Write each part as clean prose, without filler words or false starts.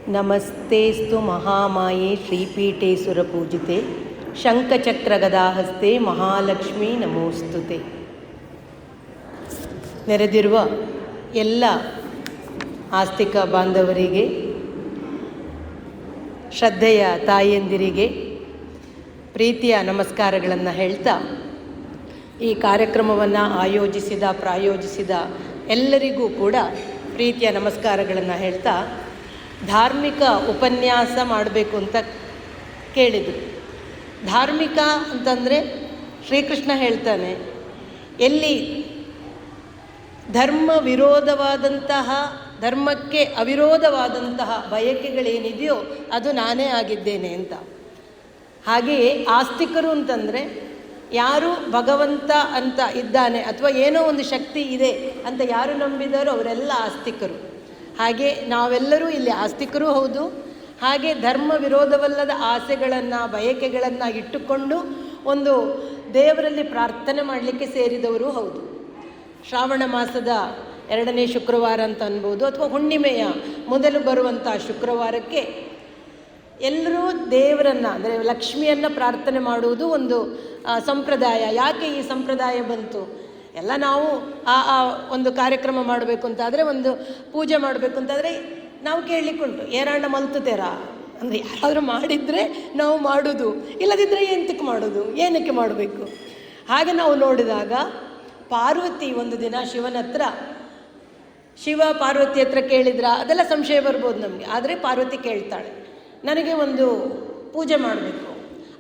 ನಮಸ್ತೆಸ್ತು ಮಹಾಮಾಯೆ ಶ್ರೀಪೀಠೆ ಸುರಪೂಜಿತೆ ಶಂಖಚಕ್ರಗದಾಹಸ್ತೆ ಮಹಾಲಕ್ಷ್ಮೀ ನಮೋಸ್ತುತೆ. ನೆರೆದಿರುವ ಎಲ್ಲ ಆಸ್ತಿಕ ಬಾಂಧವರಿಗೆ, ಶ್ರದ್ಧೆಯ ತಾಯಿಯಂದಿರಿಗೆ ಪ್ರೀತಿಯ ನಮಸ್ಕಾರಗಳನ್ನು ಹೇಳ್ತಾ, ಈ ಕಾರ್ಯಕ್ರಮವನ್ನು ಪ್ರಾಯೋಜಿಸಿದ ಎಲ್ಲರಿಗೂ ಕೂಡ ಪ್ರೀತಿಯ ನಮಸ್ಕಾರಗಳನ್ನು ಹೇಳ್ತಾ, ಧಾರ್ಮಿಕ ಉಪನ್ಯಾಸ ಮಾಡಬೇಕು ಅಂತ ಕೇಳಿದರು. ಧಾರ್ಮಿಕ ಅಂತಂದರೆ ಶ್ರೀಕೃಷ್ಣ ಹೇಳ್ತಾನೆ, ಎಲ್ಲಿ ಧರ್ಮಕ್ಕೆ ಅವಿರೋಧವಾದಂತಹ ಬಯಕೆಗಳೇನಿದೆಯೋ ಅದು ನಾನೇ ಆಗಿದ್ದೇನೆ ಅಂತ. ಹಾಗೆಯೇ ಆಸ್ತಿಕರು ಅಂತಂದರೆ ಯಾರು ಭಗವಂತ ಅಂತ ಇದ್ದಾನೆ ಅಥವಾ ಏನೋ ಒಂದು ಶಕ್ತಿ ಇದೆ ಅಂತ ಯಾರು ನಂಬಿದಾರೋ ಅವರೆಲ್ಲ ಆಸ್ತಿಕರು. ಹಾಗೆ ನಾವೆಲ್ಲರೂ ಇಲ್ಲಿ ಆಸ್ತಿಕರೂ ಹೌದು, ಹಾಗೆ ಧರ್ಮ ವಿರೋಧವಲ್ಲದ ಆಸೆಗಳನ್ನು ಬಯಕೆಗಳನ್ನು ಇಟ್ಟುಕೊಂಡು ಒಂದು ದೇವರಲ್ಲಿ ಪ್ರಾರ್ಥನೆ ಮಾಡಲಿಕ್ಕೆ ಸೇರಿದವರು ಹೌದು. ಶ್ರಾವಣ ಮಾಸದ 2ನೇ ಶುಕ್ರವಾರ ಅಂತ ಅನ್ಬೋದು, ಅಥವಾ ಹುಣ್ಣಿಮೆಯ ಮೊದಲು ಬರುವಂಥ ಶುಕ್ರವಾರಕ್ಕೆ ಎಲ್ಲರೂ ದೇವರನ್ನು ಅಂದರೆ ಲಕ್ಷ್ಮಿಯನ್ನು ಪ್ರಾರ್ಥನೆ ಮಾಡುವುದು ಒಂದು ಸಂಪ್ರದಾಯ. ಯಾಕೆ ಈ ಸಂಪ್ರದಾಯ ಬಂತು? ಎಲ್ಲ ನಾವು ಆ ಒಂದು ಕಾರ್ಯಕ್ರಮ ಮಾಡಬೇಕು ಅಂತಾದರೆ, ಒಂದು ಪೂಜೆ ಮಾಡಬೇಕು ಅಂತಾದರೆ ನಾವು ಕೇಳಲಿಕ್ಕುಂಟು, ಏರಾಂಡ ಮಲ್ತುತ್ತೇರಾ ಅಂದರೆ ಯಾರಾದರೂ ಮಾಡಿದರೆ ನಾವು ಮಾಡೋದು, ಇಲ್ಲದಿದ್ದರೆ ಏನಕ್ಕೆ ಮಾಡಬೇಕು? ಹಾಗೆ ನಾವು ನೋಡಿದಾಗ ಪಾರ್ವತಿ ಒಂದು ದಿನ ಶಿವ ಪಾರ್ವತಿ ಹತ್ರ ಕೇಳಿದ್ರ, ಅದೆಲ್ಲ ಸಂಶಯ ಬರ್ಬೋದು ನಮಗೆ. ಆದರೆ ಪಾರ್ವತಿ ಕೇಳ್ತಾಳೆ, ನನಗೆ ಒಂದು ಪೂಜೆ ಮಾಡಬೇಕು,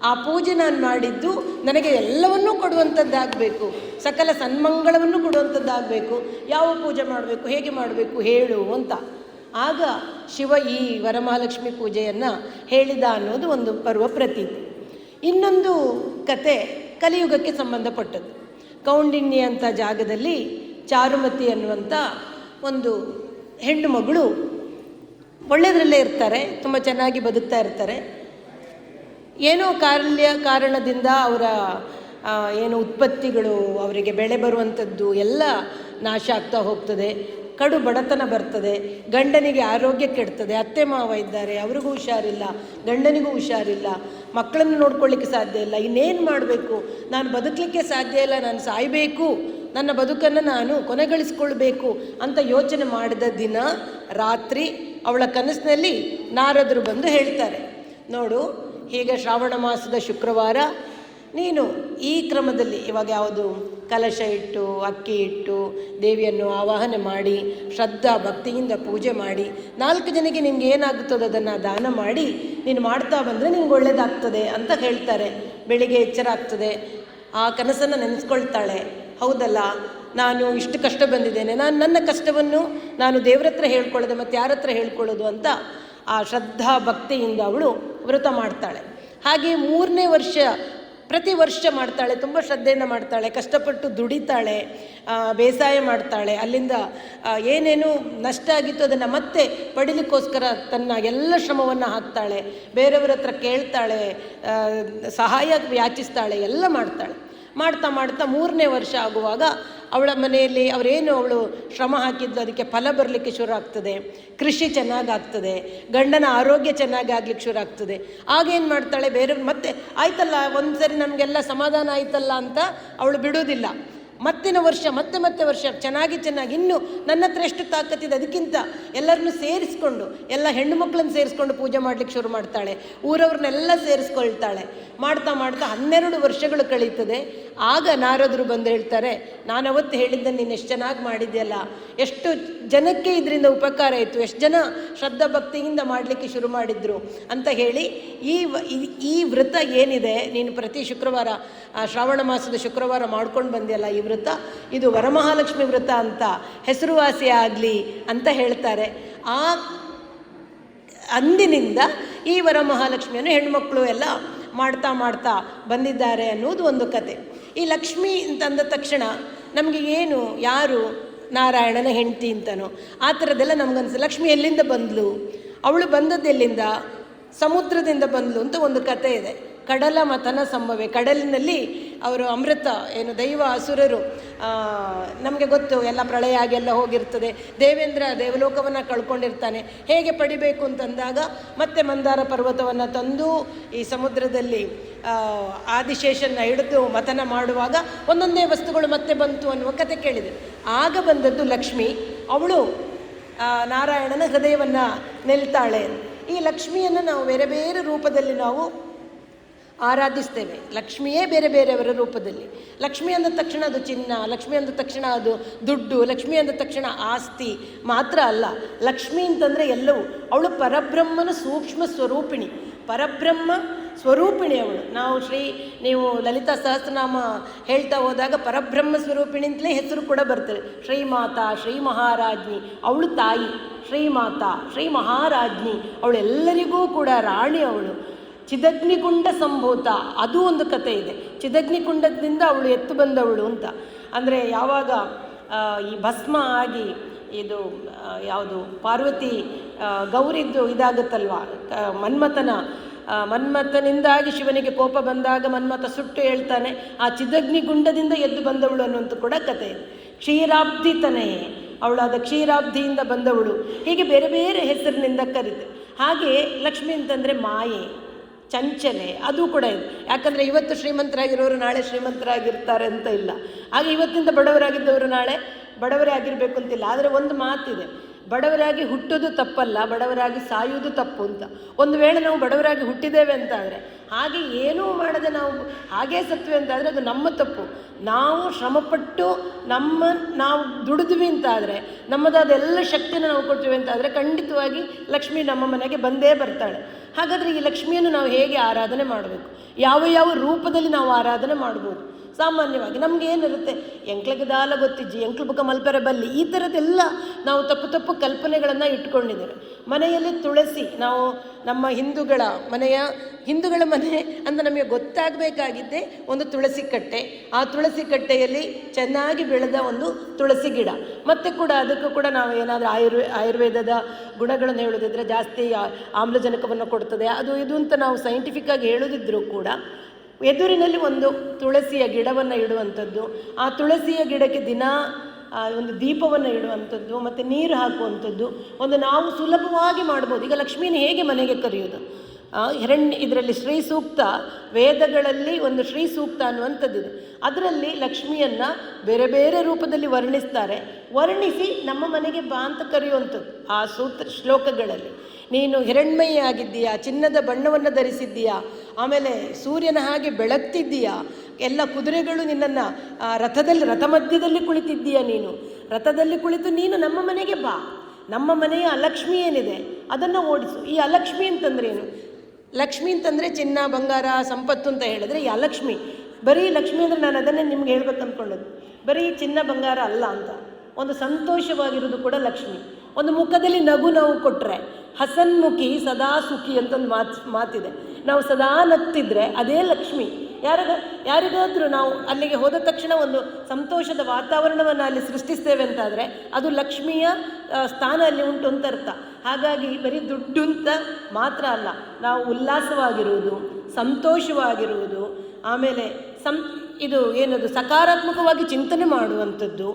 ಆ ಪೂಜೆ ನಾನು ಮಾಡಿದ್ದು ನನಗೆ ಎಲ್ಲವನ್ನೂ ಕೊಡುವಂಥದ್ದಾಗಬೇಕು, ಸಕಲ ಸನ್ಮಂಗಳವನ್ನು ಕೊಡುವಂಥದ್ದಾಗಬೇಕು. ಯಾವ ಪೂಜೆ ಮಾಡಬೇಕು, ಹೇಗೆ ಮಾಡಬೇಕು ಹೇಳು ಅಂತ. ಆಗ ಶಿವ ಈ ವರಮಹಾಲಕ್ಷ್ಮಿ ಪೂಜೆಯನ್ನು ಹೇಳಿದ ಅನ್ನೋದು ಒಂದು ಬರುವ ಪ್ರತೀತಿ. ಇನ್ನೊಂದು ಕತೆ ಕಲಿಯುಗಕ್ಕೆ ಸಂಬಂಧಪಟ್ಟದ್ದು. ಕೌಂಡಿನ್ಯ ಅಂತ ಜಾಗದಲ್ಲಿ ಚಾರುಮತಿ ಅನ್ನುವಂಥ ಒಂದು ಹೆಣ್ಣು ಮಗಳು ಒಳ್ಳೆಯದರಲ್ಲೇ ಇರ್ತಾರೆ, ತುಂಬ ಚೆನ್ನಾಗಿ ಬದುಕ್ತಾ ಇರ್ತಾರೆ. ಏನೋ ಕಾರಣದಿಂದ ಅವರ ಏನು ಉತ್ಪತ್ತಿಗಳು, ಅವರಿಗೆ ಬೆಳೆ ಬರುವಂಥದ್ದು ಎಲ್ಲ ನಾಶ ಆಗ್ತಾ ಹೋಗ್ತದೆ. ಕಡು ಬಡತನ ಬರ್ತದೆ, ಗಂಡನಿಗೆ ಆರೋಗ್ಯ ಕೆಡ್ತದೆ, ಅತ್ತೆ ಮಾವ ಇದ್ದಾರೆ, ಅವ್ರಿಗೂ ಹುಷಾರಿಲ್ಲ, ಗಂಡನಿಗೂ ಹುಷಾರಿಲ್ಲ, ಮಕ್ಕಳನ್ನು ನೋಡ್ಕೊಳ್ಳಿಕ್ಕೆ ಸಾಧ್ಯ ಇಲ್ಲ. ಇನ್ನೇನು ಮಾಡಬೇಕು? ನಾನು ಬದುಕಲಿಕ್ಕೆ ಸಾಧ್ಯ ಇಲ್ಲ, ನಾನು ಸಾಯಬೇಕು, ನನ್ನ ಬದುಕನ್ನು ನಾನು ಕೊನೆಗಳಿಸ್ಕೊಳ್ಬೇಕು ಅಂತ ಯೋಚನೆ ಮಾಡಿದ ದಿನ ರಾತ್ರಿ ಅವಳ ಕನಸಿನಲ್ಲಿ ನಾರದರು ಬಂದು ಹೇಳ್ತಾರೆ, ನೋಡು, ಹೀಗೆ ಶ್ರಾವಣ ಮಾಸದ ಶುಕ್ರವಾರ ನೀನು ಈ ಕ್ರಮದಲ್ಲಿ, ಇವಾಗ ಯಾವುದು ಕಲಶ ಇಟ್ಟು ಅಕ್ಕಿ ಇಟ್ಟು ದೇವಿಯನ್ನು ಆವಾಹನೆ ಮಾಡಿ ಶ್ರದ್ಧಾ ಭಕ್ತಿಯಿಂದ ಪೂಜೆ ಮಾಡಿ 4 ಜನಕ್ಕೆ ನಿಮ್ಗೆ ಏನಾಗುತ್ತದೋ ಅದನ್ನು ದಾನ ಮಾಡಿ ನೀನು ಮಾಡ್ತಾ ಬಂದರೆ ನಿಮ್ಗೆ ಒಳ್ಳೆಯದಾಗ್ತದೆ ಅಂತ ಹೇಳ್ತಾರೆ. ಬೆಳಿಗ್ಗೆ ಎಚ್ಚರ ಆಗ್ತದೆ, ಆ ಕನಸನ್ನು ನೆನೆಸ್ಕೊಳ್ತಾಳೆ. ಹೌದಲ್ಲ, ನಾನು ಇಷ್ಟು ಕಷ್ಟ ಬಂದಿದ್ದೇನೆ, ನನ್ನ ಕಷ್ಟವನ್ನು ನಾನು ದೇವ್ರ ಹತ್ರ ಹೇಳ್ಕೊಳ್ಳೋದು ಮತ್ತು ಯಾರ ಹತ್ರ ಹೇಳ್ಕೊಳ್ಳೋದು ಅಂತ ಆ ಶ್ರದ್ಧಾ ಭಕ್ತಿಯಿಂದ ಅವಳು ವ್ರತ ಮಾಡ್ತಾಳೆ. ಹಾಗೆ 3ನೇ ವರ್ಷ ಪ್ರತಿ ವರ್ಷ ಮಾಡ್ತಾಳೆ, ತುಂಬ ಶ್ರದ್ಧೆಯಿಂದ ಮಾಡ್ತಾಳೆ, ಕಷ್ಟಪಟ್ಟು ದುಡಿತಾಳೆ, ಬೇಸಾಯ ಮಾಡ್ತಾಳೆ, ಅಲ್ಲಿಂದ ಏನೇನು ನಷ್ಟ ಆಗಿತ್ತು ಅದನ್ನು ಮತ್ತೆ ಪಡಿಲಿಕ್ಕೋಸ್ಕರ ತನ್ನ ಎಲ್ಲ ಶ್ರಮವನ್ನು ಹಾಕ್ತಾಳೆ, ಬೇರೆಯವರ ಹತ್ರ ಕೇಳ್ತಾಳೆ, ಸಹಾಯ ಯಾಚಿಸ್ತಾಳೆ, ಎಲ್ಲ ಮಾಡ್ತಾಳೆ. ಮಾಡ್ತಾ 3ನೇ ವರ್ಷ ಆಗುವಾಗ ಅವಳ ಮನೆಯಲ್ಲಿ ಅವಳು ಶ್ರಮ ಹಾಕಿದ್ದು ಅದಕ್ಕೆ ಫಲ ಬರಲಿಕ್ಕೆ ಶುರು ಆಗ್ತದೆ, ಕೃಷಿ ಚೆನ್ನಾಗಾಗ್ತದೆ, ಗಂಡನ ಆರೋಗ್ಯ ಚೆನ್ನಾಗಿ ಆಗ್ಲಿಕ್ಕೆ ಶುರು ಆಗ್ತದೆ. ಆಗೇನು ಮಾಡ್ತಾಳೆ, ಬೇರೆಯವ್ರು ಮತ್ತೆ ಆಯ್ತಲ್ಲ, ಒಂದು ಸರಿ ನಮಗೆಲ್ಲ ಸಮಾಧಾನ ಆಯ್ತಲ್ಲ ಅಂತ ಅವಳು ಬಿಡೋದಿಲ್ಲ. ಮತ್ತೆ ವರ್ಷ ಚೆನ್ನಾಗಿ ಇನ್ನೂ ನನ್ನ ಹತ್ರ ಎಷ್ಟು ತಾಕತ್ತಿದೆ ಅದಕ್ಕಿಂತ ಎಲ್ಲರನ್ನೂ ಸೇರಿಸ್ಕೊಂಡು, ಎಲ್ಲ ಹೆಣ್ಣು ಮಕ್ಕಳನ್ನು ಸೇರಿಸ್ಕೊಂಡು ಪೂಜೆ ಮಾಡಲಿಕ್ಕೆ ಶುರು ಮಾಡ್ತಾಳೆ, ಊರವ್ರನ್ನೆಲ್ಲ ಸೇರಿಸ್ಕೊಳ್ತಾಳೆ. ಮಾಡ್ತಾ 12 ವರ್ಷಗಳು ಕಳೀತದೆ. ಆಗ ನಾರದರು ಬಂದು ಹೇಳ್ತಾರೆ, ನಾನು ಅವತ್ತು ಹೇಳಿದ್ದನ್ನು ನೀನು ಎಷ್ಟು ಚೆನ್ನಾಗಿ ಮಾಡಿದೆಯಲ್ಲ, ಎಷ್ಟು ಜನಕ್ಕೆ ಇದರಿಂದ ಉಪಕಾರ ಆಯಿತು, ಎಷ್ಟು ಜನ ಶ್ರದ್ಧಾ ಭಕ್ತಿಯಿಂದ ಮಾಡಲಿಕ್ಕೆ ಶುರು ಮಾಡಿದ್ರು ಅಂತ ಹೇಳಿ, ಈ ವ್ರತ ಏನಿದೆ ನೀನು ಪ್ರತಿ ಶುಕ್ರವಾರ ಶ್ರಾವಣ ಮಾಸದ ಶುಕ್ರವಾರ ಮಾಡ್ಕೊಂಡು ಬಂದಿಯಲ್ಲ, ಈ ವ್ರತ ಇದು ವರಮಹಾಲಕ್ಷ್ಮಿ ವ್ರತ ಅಂತ ಹೆಸರುವಾಸಿ ಆಗಲಿ ಅಂತ ಹೇಳ್ತಾರೆ. ಆ ಅಂದಿನಿಂದ ಈ ವರಮಹಾಲಕ್ಷ್ಮಿಯನ್ನು ಹೆಣ್ಮಕ್ಳು ಎಲ್ಲ ಮಾಡ್ತಾ ಬಂದಿದ್ದಾರೆ ಅನ್ನೋದು ಒಂದು ಕತೆ. ಈ ಲಕ್ಷ್ಮಿ ಅಂತಂದ ತಕ್ಷಣ ನಮಗೆ ಯಾರು ನಾರಾಯಣನ ಹೆಂಡತಿ ಅಂತನೋ ಆ ಥರದ್ದೆಲ್ಲ ನಮಗನ್ಸ. ಲಕ್ಷ್ಮಿ ಎಲ್ಲಿಂದ ಬಂದಳು, ಅವಳು ಬಂದದ್ದು ಎಲ್ಲಿಂದ? ಸಮುದ್ರದಿಂದ ಬಂದಳು ಅಂತ ಒಂದು ಕತೆ ಇದೆ. ಕಡಲ ಮಥನ ಸಂಭವೆ, ಕಡಲಿನಲ್ಲಿ ಅವರು ಅಮೃತ ಏನು ದೈವ ಅಸುರರು, ನಮಗೆ ಗೊತ್ತು ಎಲ್ಲ ಪ್ರಳಯ ಆಗಿ ಎಲ್ಲ ಹೋಗಿರ್ತದೆ, ದೇವೇಂದ್ರ ದೇವಲೋಕವನ್ನು ಕಳ್ಕೊಂಡಿರ್ತಾನೆ, ಹೇಗೆ ಪಡಿಬೇಕು ಅಂತಂದಾಗ ಮತ್ತೆ ಮಂದಾರ ಪರ್ವತವನ್ನು ತಂದು ಈ ಸಮುದ್ರದಲ್ಲಿ ಆದಿಶೇಷನ್ನ ಹಿಡಿದು ಮಥನ ಮಾಡುವಾಗ ಒಂದೊಂದೇ ವಸ್ತುಗಳು ಮತ್ತೆ ಬಂತು ಅನ್ನುವ ಕತೆ ಕೇಳಿದೆ. ಆಗ ಬಂದದ್ದು ಲಕ್ಷ್ಮಿ, ಅವಳು ನಾರಾಯಣನ ಹೃದಯವನ್ನು ನೆಲ್ತಾಳೆ. ಈ ಲಕ್ಷ್ಮಿಯನ್ನು ನಾವು ಬೇರೆ ಬೇರೆ ರೂಪದಲ್ಲಿ ನಾವು ಆರಾಧಿಸ್ತೇವೆ. ಲಕ್ಷ್ಮಿಯೇ ಬೇರೆ ಬೇರೆಯವರ ರೂಪದಲ್ಲಿ. ಲಕ್ಷ್ಮಿ ಅಂದ ತಕ್ಷಣ ಅದು ಚಿನ್ನ, ಲಕ್ಷ್ಮಿ ಅಂದ ತಕ್ಷಣ ಅದು ದುಡ್ಡು, ಲಕ್ಷ್ಮಿ ಅಂದ ತಕ್ಷಣ ಆಸ್ತಿ ಮಾತ್ರ ಅಲ್ಲ. ಲಕ್ಷ್ಮಿ ಅಂತಂದರೆ ಎಲ್ಲವೂ. ಅವಳು ಪರಬ್ರಹ್ಮನ ಸೂಕ್ಷ್ಮ ಸ್ವರೂಪಿಣಿ, ಪರಬ್ರಹ್ಮ ಸ್ವರೂಪಿಣಿ ಅವಳು. ನೀವು ಲಲಿತಾ ಸಹಸ್ರನಾಮ ಹೇಳ್ತಾ ಹೋದಾಗ ಪರಬ್ರಹ್ಮ ಸ್ವರೂಪಿಣಿ ಅಂತಲೇ ಹೆಸರು ಕೂಡ ಬರ್ತದೆ. ಶ್ರೀಮಾತಾ, ಶ್ರೀ ಮಹಾರಾಜ್ಞಿ, ಅವಳು ತಾಯಿ. ಶ್ರೀಮಾತಾ, ಶ್ರೀ ಮಹಾರಾಜ್ಞಿ, ಅವಳೆಲ್ಲರಿಗೂ ಕೂಡ ರಾಣಿ ಅವಳು. ಚಿದಗ್ನಿಕುಂಡ ಸಂಭೂತ, ಅದು ಒಂದು ಕತೆ ಇದೆ. ಚಿದಗ್ನಿಕುಂಡದಿಂದ ಅವಳು ಎತ್ತು ಬಂದವಳು ಅಂತ. ಅಂದರೆ ಯಾವಾಗ ಈ ಭಸ್ಮ ಆಗಿ ಇದು ಯಾವುದು ಪಾರ್ವತಿ ಗೌರಿದ್ದು ಇದಾಗುತ್ತಲ್ವ, ಮನ್ಮಥನಿಂದಾಗಿ ಶಿವನಿಗೆ ಕೋಪ ಬಂದಾಗ ಮನ್ಮಥ ಸುಟ್ಟು ಹೇಳ್ತಾನೆ, ಆ ಚಿದಗ್ನಿಗುಂಡದಿಂದ ಎದ್ದು ಬಂದವಳು ಅನ್ನುವಂಥ ಕೂಡ ಕತೆ ಇದೆ. ಕ್ಷೀರಾಬ್ಧಿತನೇ ಅವಳು, ಆದ ಕ್ಷೀರಾಬ್ಧಿಯಿಂದ ಬಂದವಳು. ಹೀಗೆ ಬೇರೆ ಬೇರೆ ಹೆಸರಿನಿಂದ ಕರೀತೆ. ಹಾಗೆ ಲಕ್ಷ್ಮಿ ಅಂತಂದರೆ ಮಾಯೆ, ಚಂಚಲೆ, ಅದು ಕೂಡ ಇದೆ. ಯಾಕಂದರೆ ಇವತ್ತು ಶ್ರೀಮಂತರಾಗಿರೋರು ನಾಳೆ ಶ್ರೀಮಂತರಾಗಿರ್ತಾರೆ ಅಂತ ಇಲ್ಲ. ಹಾಗೆ ಇವತ್ತಿಂದ ಬಡವರಾಗಿದ್ದವರು ನಾಳೆ ಬಡವರೇ ಆಗಿರಬೇಕು ಅಂತಿಲ್ಲ. ಆದರೆ ಒಂದು ಮಾತಿದೆ, ಬಡವರಾಗಿ ಹುಟ್ಟೋದು ತಪ್ಪಲ್ಲ, ಬಡವರಾಗಿ ಸಾಯುವುದು ತಪ್ಪು ಅಂತ. ಒಂದು ವೇಳೆ ನಾವು ಬಡವರಾಗಿ ಹುಟ್ಟಿದ್ದೇವೆ ಅಂತಾದರೆ, ಹಾಗೆ ಏನೂ ಮಾಡದೆ ನಾವು ಹಾಗೇ ಸತ್ವೆ ಅಂತಾದರೆ ಅದು ನಮ್ಮ ತಪ್ಪು. ನಾವು ಶ್ರಮಪಟ್ಟು ನಾವು ದುಡಿದ್ವಿ ಅಂತಾದರೆ, ನಮ್ಮದಾದ ಎಲ್ಲ ಶಕ್ತಿನ ನಾವು ಕೊಡ್ತೀವಿ ಅಂತಾದರೆ ಖಂಡಿತವಾಗಿ ಲಕ್ಷ್ಮಿ ನಮ್ಮ ಮನೆಗೆ ಬಂದೇ ಬರ್ತಾಳೆ. ಹಾಗಾದರೆ ಈ ಲಕ್ಷ್ಮಿಯನ್ನು ನಾವು ಹೇಗೆ ಆರಾಧನೆ ಮಾಡಬೇಕು, ಯಾವ ಯಾವ ರೂಪದಲ್ಲಿ ನಾವು ಆರಾಧನೆ ಮಾಡ್ಬೋದು? ಸಾಮಾನ್ಯವಾಗಿ ನಮ್ಗೆ ಏನಿರುತ್ತೆ, ಎಂಕ್ಳಿಗೆ ದಾಲ ಗೊತ್ತಿಜ್ಜಿ, ಎಂಕ್ಳು ಬುಕ್ಕ ಮಲ್ಪೆರೆ ಬಲ್ಲಿ, ಈ ಥರದ್ದೆಲ್ಲ ನಾವು ತಪ್ಪು ಕಲ್ಪನೆಗಳನ್ನು ಇಟ್ಕೊಂಡಿದ್ದೇವೆ. ಮನೆಯಲ್ಲಿ ತುಳಸಿ, ನಾವು ನಮ್ಮ ಹಿಂದೂಗಳ ಮನೆ ಅಂತ ನಮಗೆ ಗೊತ್ತಾಗಬೇಕಾಗಿದ್ದೇ ಒಂದು ತುಳಸಿ ಕಟ್ಟೆ. ಆ ತುಳಸಿ ಕಟ್ಟೆಯಲ್ಲಿ ಚೆನ್ನಾಗಿ ಬೆಳೆದ ಒಂದು ತುಳಸಿ ಗಿಡ. ಮತ್ತು ಕೂಡ ಅದಕ್ಕೂ ಕೂಡ ನಾವು ಏನಾದರೂ ಆಯುರ್ವೇದದ ಗುಣಗಳನ್ನು ಹೇಳೋದಿದ್ರೆ ಜಾಸ್ತಿ ಆಮ್ಲಜನಕವನ್ನು ಕೊಡ್ತದೆ, ಅದು ಇದು ಅಂತ ನಾವು ಸೈಂಟಿಫಿಕ್ಕಾಗಿ ಹೇಳೋದಿದ್ರೂ ಕೂಡ ಎದುರಿನಲ್ಲಿ ಒಂದು ತುಳಸಿಯ ಗಿಡವನ್ನು ಇಡುವಂಥದ್ದು, ಆ ತುಳಸಿಯ ಗಿಡಕ್ಕೆ ದಿನ ಒಂದು ದೀಪವನ್ನು ಇಡುವಂಥದ್ದು, ಮತ್ತು ನೀರು ಹಾಕುವಂಥದ್ದು ಒಂದು ನಾವು ಸುಲಭವಾಗಿ ಮಾಡ್ಬೋದು. ಈಗ ಲಕ್ಷ್ಮೀನ ಹೇಗೆ ಮನೆಗೆ ಕರೆಯೋದು? ಇದರಲ್ಲಿ ಶ್ರೀ ಸೂಕ್ತ, ವೇದಗಳಲ್ಲಿ ಒಂದು ಶ್ರೀ ಸೂಕ್ತ ಅನ್ನುವಂಥದ್ದಿದೆ. ಅದರಲ್ಲಿ ಲಕ್ಷ್ಮಿಯನ್ನು ಬೇರೆ ಬೇರೆ ರೂಪದಲ್ಲಿ ವರ್ಣಿಸಿ ನಮ್ಮ ಮನೆಗೆ ಬಾ ಅಂತ ಕರೆಯುವಂಥದ್ದು. ಆ ಶ್ಲೋಕಗಳಲ್ಲಿ ನೀನು ಹಿರಣ್ಮಯಿ ಆಗಿದ್ದೀಯಾ, ಚಿನ್ನದ ಬಣ್ಣವನ್ನು ಧರಿಸಿದ್ದೀಯಾ, ಆಮೇಲೆ ಸೂರ್ಯನ ಹಾಗೆ ಬೆಳಗ್ತಿದ್ದೀಯಾ, ಎಲ್ಲ ಕುದುರೆಗಳು ನಿನ್ನನ್ನು ರಥ ಮಧ್ಯದಲ್ಲಿ ಕುಳಿತಿದ್ದೀಯಾ, ನೀನು ರಥದಲ್ಲಿ ಕುಳಿತು ನೀನು ನಮ್ಮ ಮನೆಗೆ ಬಾ, ನಮ್ಮ ಮನೆಯ ಅಲಕ್ಷ್ಮಿ ಏನಿದೆ ಅದನ್ನು ಓಡಿಸು. ಈ ಅಲಕ್ಷ್ಮಿ ಅಂತಂದ್ರೆ ಏನು? ಲಕ್ಷ್ಮಿ ಅಂತಂದರೆ ಚಿನ್ನ ಬಂಗಾರ ಸಂಪತ್ತು ಅಂತ ಹೇಳಿದ್ರೆ ಈ ಅಲಕ್ಷ್ಮಿ. ಬರೀ ಲಕ್ಷ್ಮಿ ಅಂದರೆ ನಾನು ಅದನ್ನೇ ನಿಮ್ಗೆ ಹೇಳ್ಬೇಕು ಅಂದ್ಕೊಂಡದ್ದು, ಬರೀ ಚಿನ್ನ ಬಂಗಾರ ಅಲ್ಲ ಅಂತ. ಒಂದು ಸಂತೋಷವಾಗಿರೋದು ಕೂಡ ಲಕ್ಷ್ಮಿ. ಒಂದು ಮುಖದಲ್ಲಿ ನಗು ನಾವು ಕೊಟ್ಟರೆ ಹಸನ್ಮುಖಿ ಸದಾ ಸುಖಿ ಅಂತ ಒಂದು ಮಾತಿದೆ. ನಾವು ಸದಾ ನಗ್ತಿದ್ರೆ ಅದೇ ಲಕ್ಷ್ಮಿ. ಯಾರಿಗಾದರೂ ನಾವು ಅಲ್ಲಿಗೆ ಹೋದ ತಕ್ಷಣ ಒಂದು ಸಂತೋಷದ ವಾತಾವರಣವನ್ನು ಅಲ್ಲಿ ಸೃಷ್ಟಿಸ್ತೇವೆ ಅಂತಾದರೆ ಅದು ಲಕ್ಷ್ಮಿಯ ಸ್ಥಾನ ಅಲ್ಲಿ ಉಂಟು ಅಂತ ಅರ್ಥ. ಹಾಗಾಗಿ ಬರೀ ದುಡ್ಡು ಅಂತ ಮಾತ್ರ ಅಲ್ಲ, ನಾವು ಉಲ್ಲಾಸವಾಗಿರುವುದು, ಸಂತೋಷವಾಗಿರುವುದು, ಆಮೇಲೆ ಇದು ಏನದು ಸಕಾರಾತ್ಮಕವಾಗಿ ಚಿಂತನೆ ಮಾಡುವಂಥದ್ದು,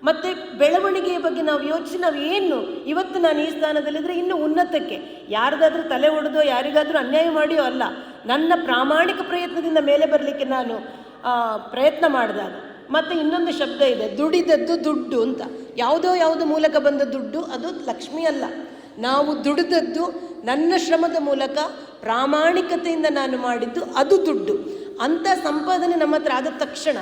ಮತ್ತು ಬೆಳವಣಿಗೆಯ ಬಗ್ಗೆ ನಾವು ಯೋಚಿಸಿ ನಾವು ಏನು ಇವತ್ತು ನಾನು ಈ ಸ್ಥಾನದಲ್ಲಿದ್ದರೆ ಇನ್ನು ಉನ್ನತಕ್ಕೆ ಯಾರಿಗಾದ್ರೂ ತಲೆ ಹೊಡೆದೋ ಯಾರಿಗಾದರೂ ಅನ್ಯಾಯ ಮಾಡಿಯೋ ಅಲ್ಲ, ನನ್ನ ಪ್ರಾಮಾಣಿಕ ಪ್ರಯತ್ನದಿಂದ ಮೇಲೆ ಬರಲಿಕ್ಕೆ ನಾನು ಪ್ರಯತ್ನ ಮಾಡಿದಾಗ. ಮತ್ತು ಇನ್ನೊಂದು ಶಬ್ದ ಇದೆ, ದುಡಿದದ್ದು ದುಡ್ಡು ಅಂತ. ಯಾವುದೋ ಮೂಲಕ ಬಂದ ದುಡ್ಡು ಅದು ಲಕ್ಷ್ಮಿ ಅಲ್ಲ. ನಾವು ದುಡಿದದ್ದು ನನ್ನ ಶ್ರಮದ ಮೂಲಕ ಪ್ರಾಮಾಣಿಕತೆಯಿಂದ ನಾನು ಮಾಡಿದ್ದು ಅದು ದುಡ್ಡು. ಅಂಥ ಸಂಪಾದನೆ ನಮ್ಮ ಹತ್ರ ಆದ ತಕ್ಷಣ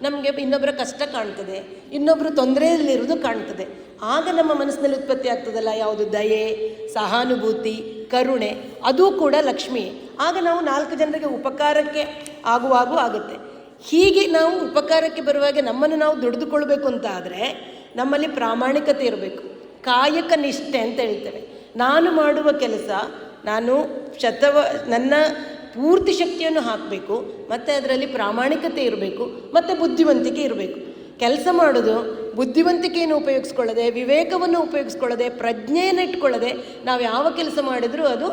ನಮಗೆ ಇನ್ನೊಬ್ಬರ ಕಷ್ಟ ಕಾಣ್ತದೆ, ಇನ್ನೊಬ್ಬರು ತೊಂದರೆಯಲ್ಲಿರೋದು ಕಾಣ್ತದೆ. ಆಗ ನಮ್ಮ ಮನಸ್ಸಿನಲ್ಲಿ ಉತ್ಪತ್ತಿ ಆಗ್ತದಲ್ಲ ಯಾವುದು ದಯೆ, ಸಹಾನುಭೂತಿ, ಕರುಣೆ, ಅದೂ ಕೂಡ ಲಕ್ಷ್ಮಿ. ಆಗ ನಾವು 4 ಜನರಿಗೆ ಉಪಕಾರಕ್ಕೆ ಆಗುತ್ತೆ. ಹೀಗೆ ನಾವು ಉಪಕಾರಕ್ಕೆ ಬರುವಾಗ ನಮ್ಮನ್ನು ನಾವು ದುಡಿದುಕೊಳ್ಬೇಕು ಅಂತ ಆದರೆ ನಮ್ಮಲ್ಲಿ ಪ್ರಾಮಾಣಿಕತೆ ಇರಬೇಕು, ಕಾಯಕ ನಿಷ್ಠೆ ಅಂತ ಹೇಳ್ತೇವೆ. ನಾನು ಮಾಡುವ ಕೆಲಸ ನಾನು ನನ್ನ ಪೂರ್ತಿ ಶಕ್ತಿಯನ್ನು ಹಾಕಬೇಕು, ಮತ್ತು ಅದರಲ್ಲಿ ಪ್ರಾಮಾಣಿಕತೆ ಇರಬೇಕು, ಮತ್ತು ಬುದ್ಧಿವಂತಿಕೆ ಇರಬೇಕು. ಕೆಲಸ ಮಾಡೋದು ಬುದ್ಧಿವಂತಿಕೆಯನ್ನು ಉಪಯೋಗಿಸ್ಕೊಳ್ಳದೆ, ವಿವೇಕವನ್ನು ಉಪಯೋಗಿಸ್ಕೊಳ್ಳದೆ, ಪ್ರಜ್ಞೆಯನ್ನು ಇಟ್ಕೊಳ್ಳದೆ ನಾವು ಯಾವ ಕೆಲಸ ಮಾಡಿದರೂ ಅದು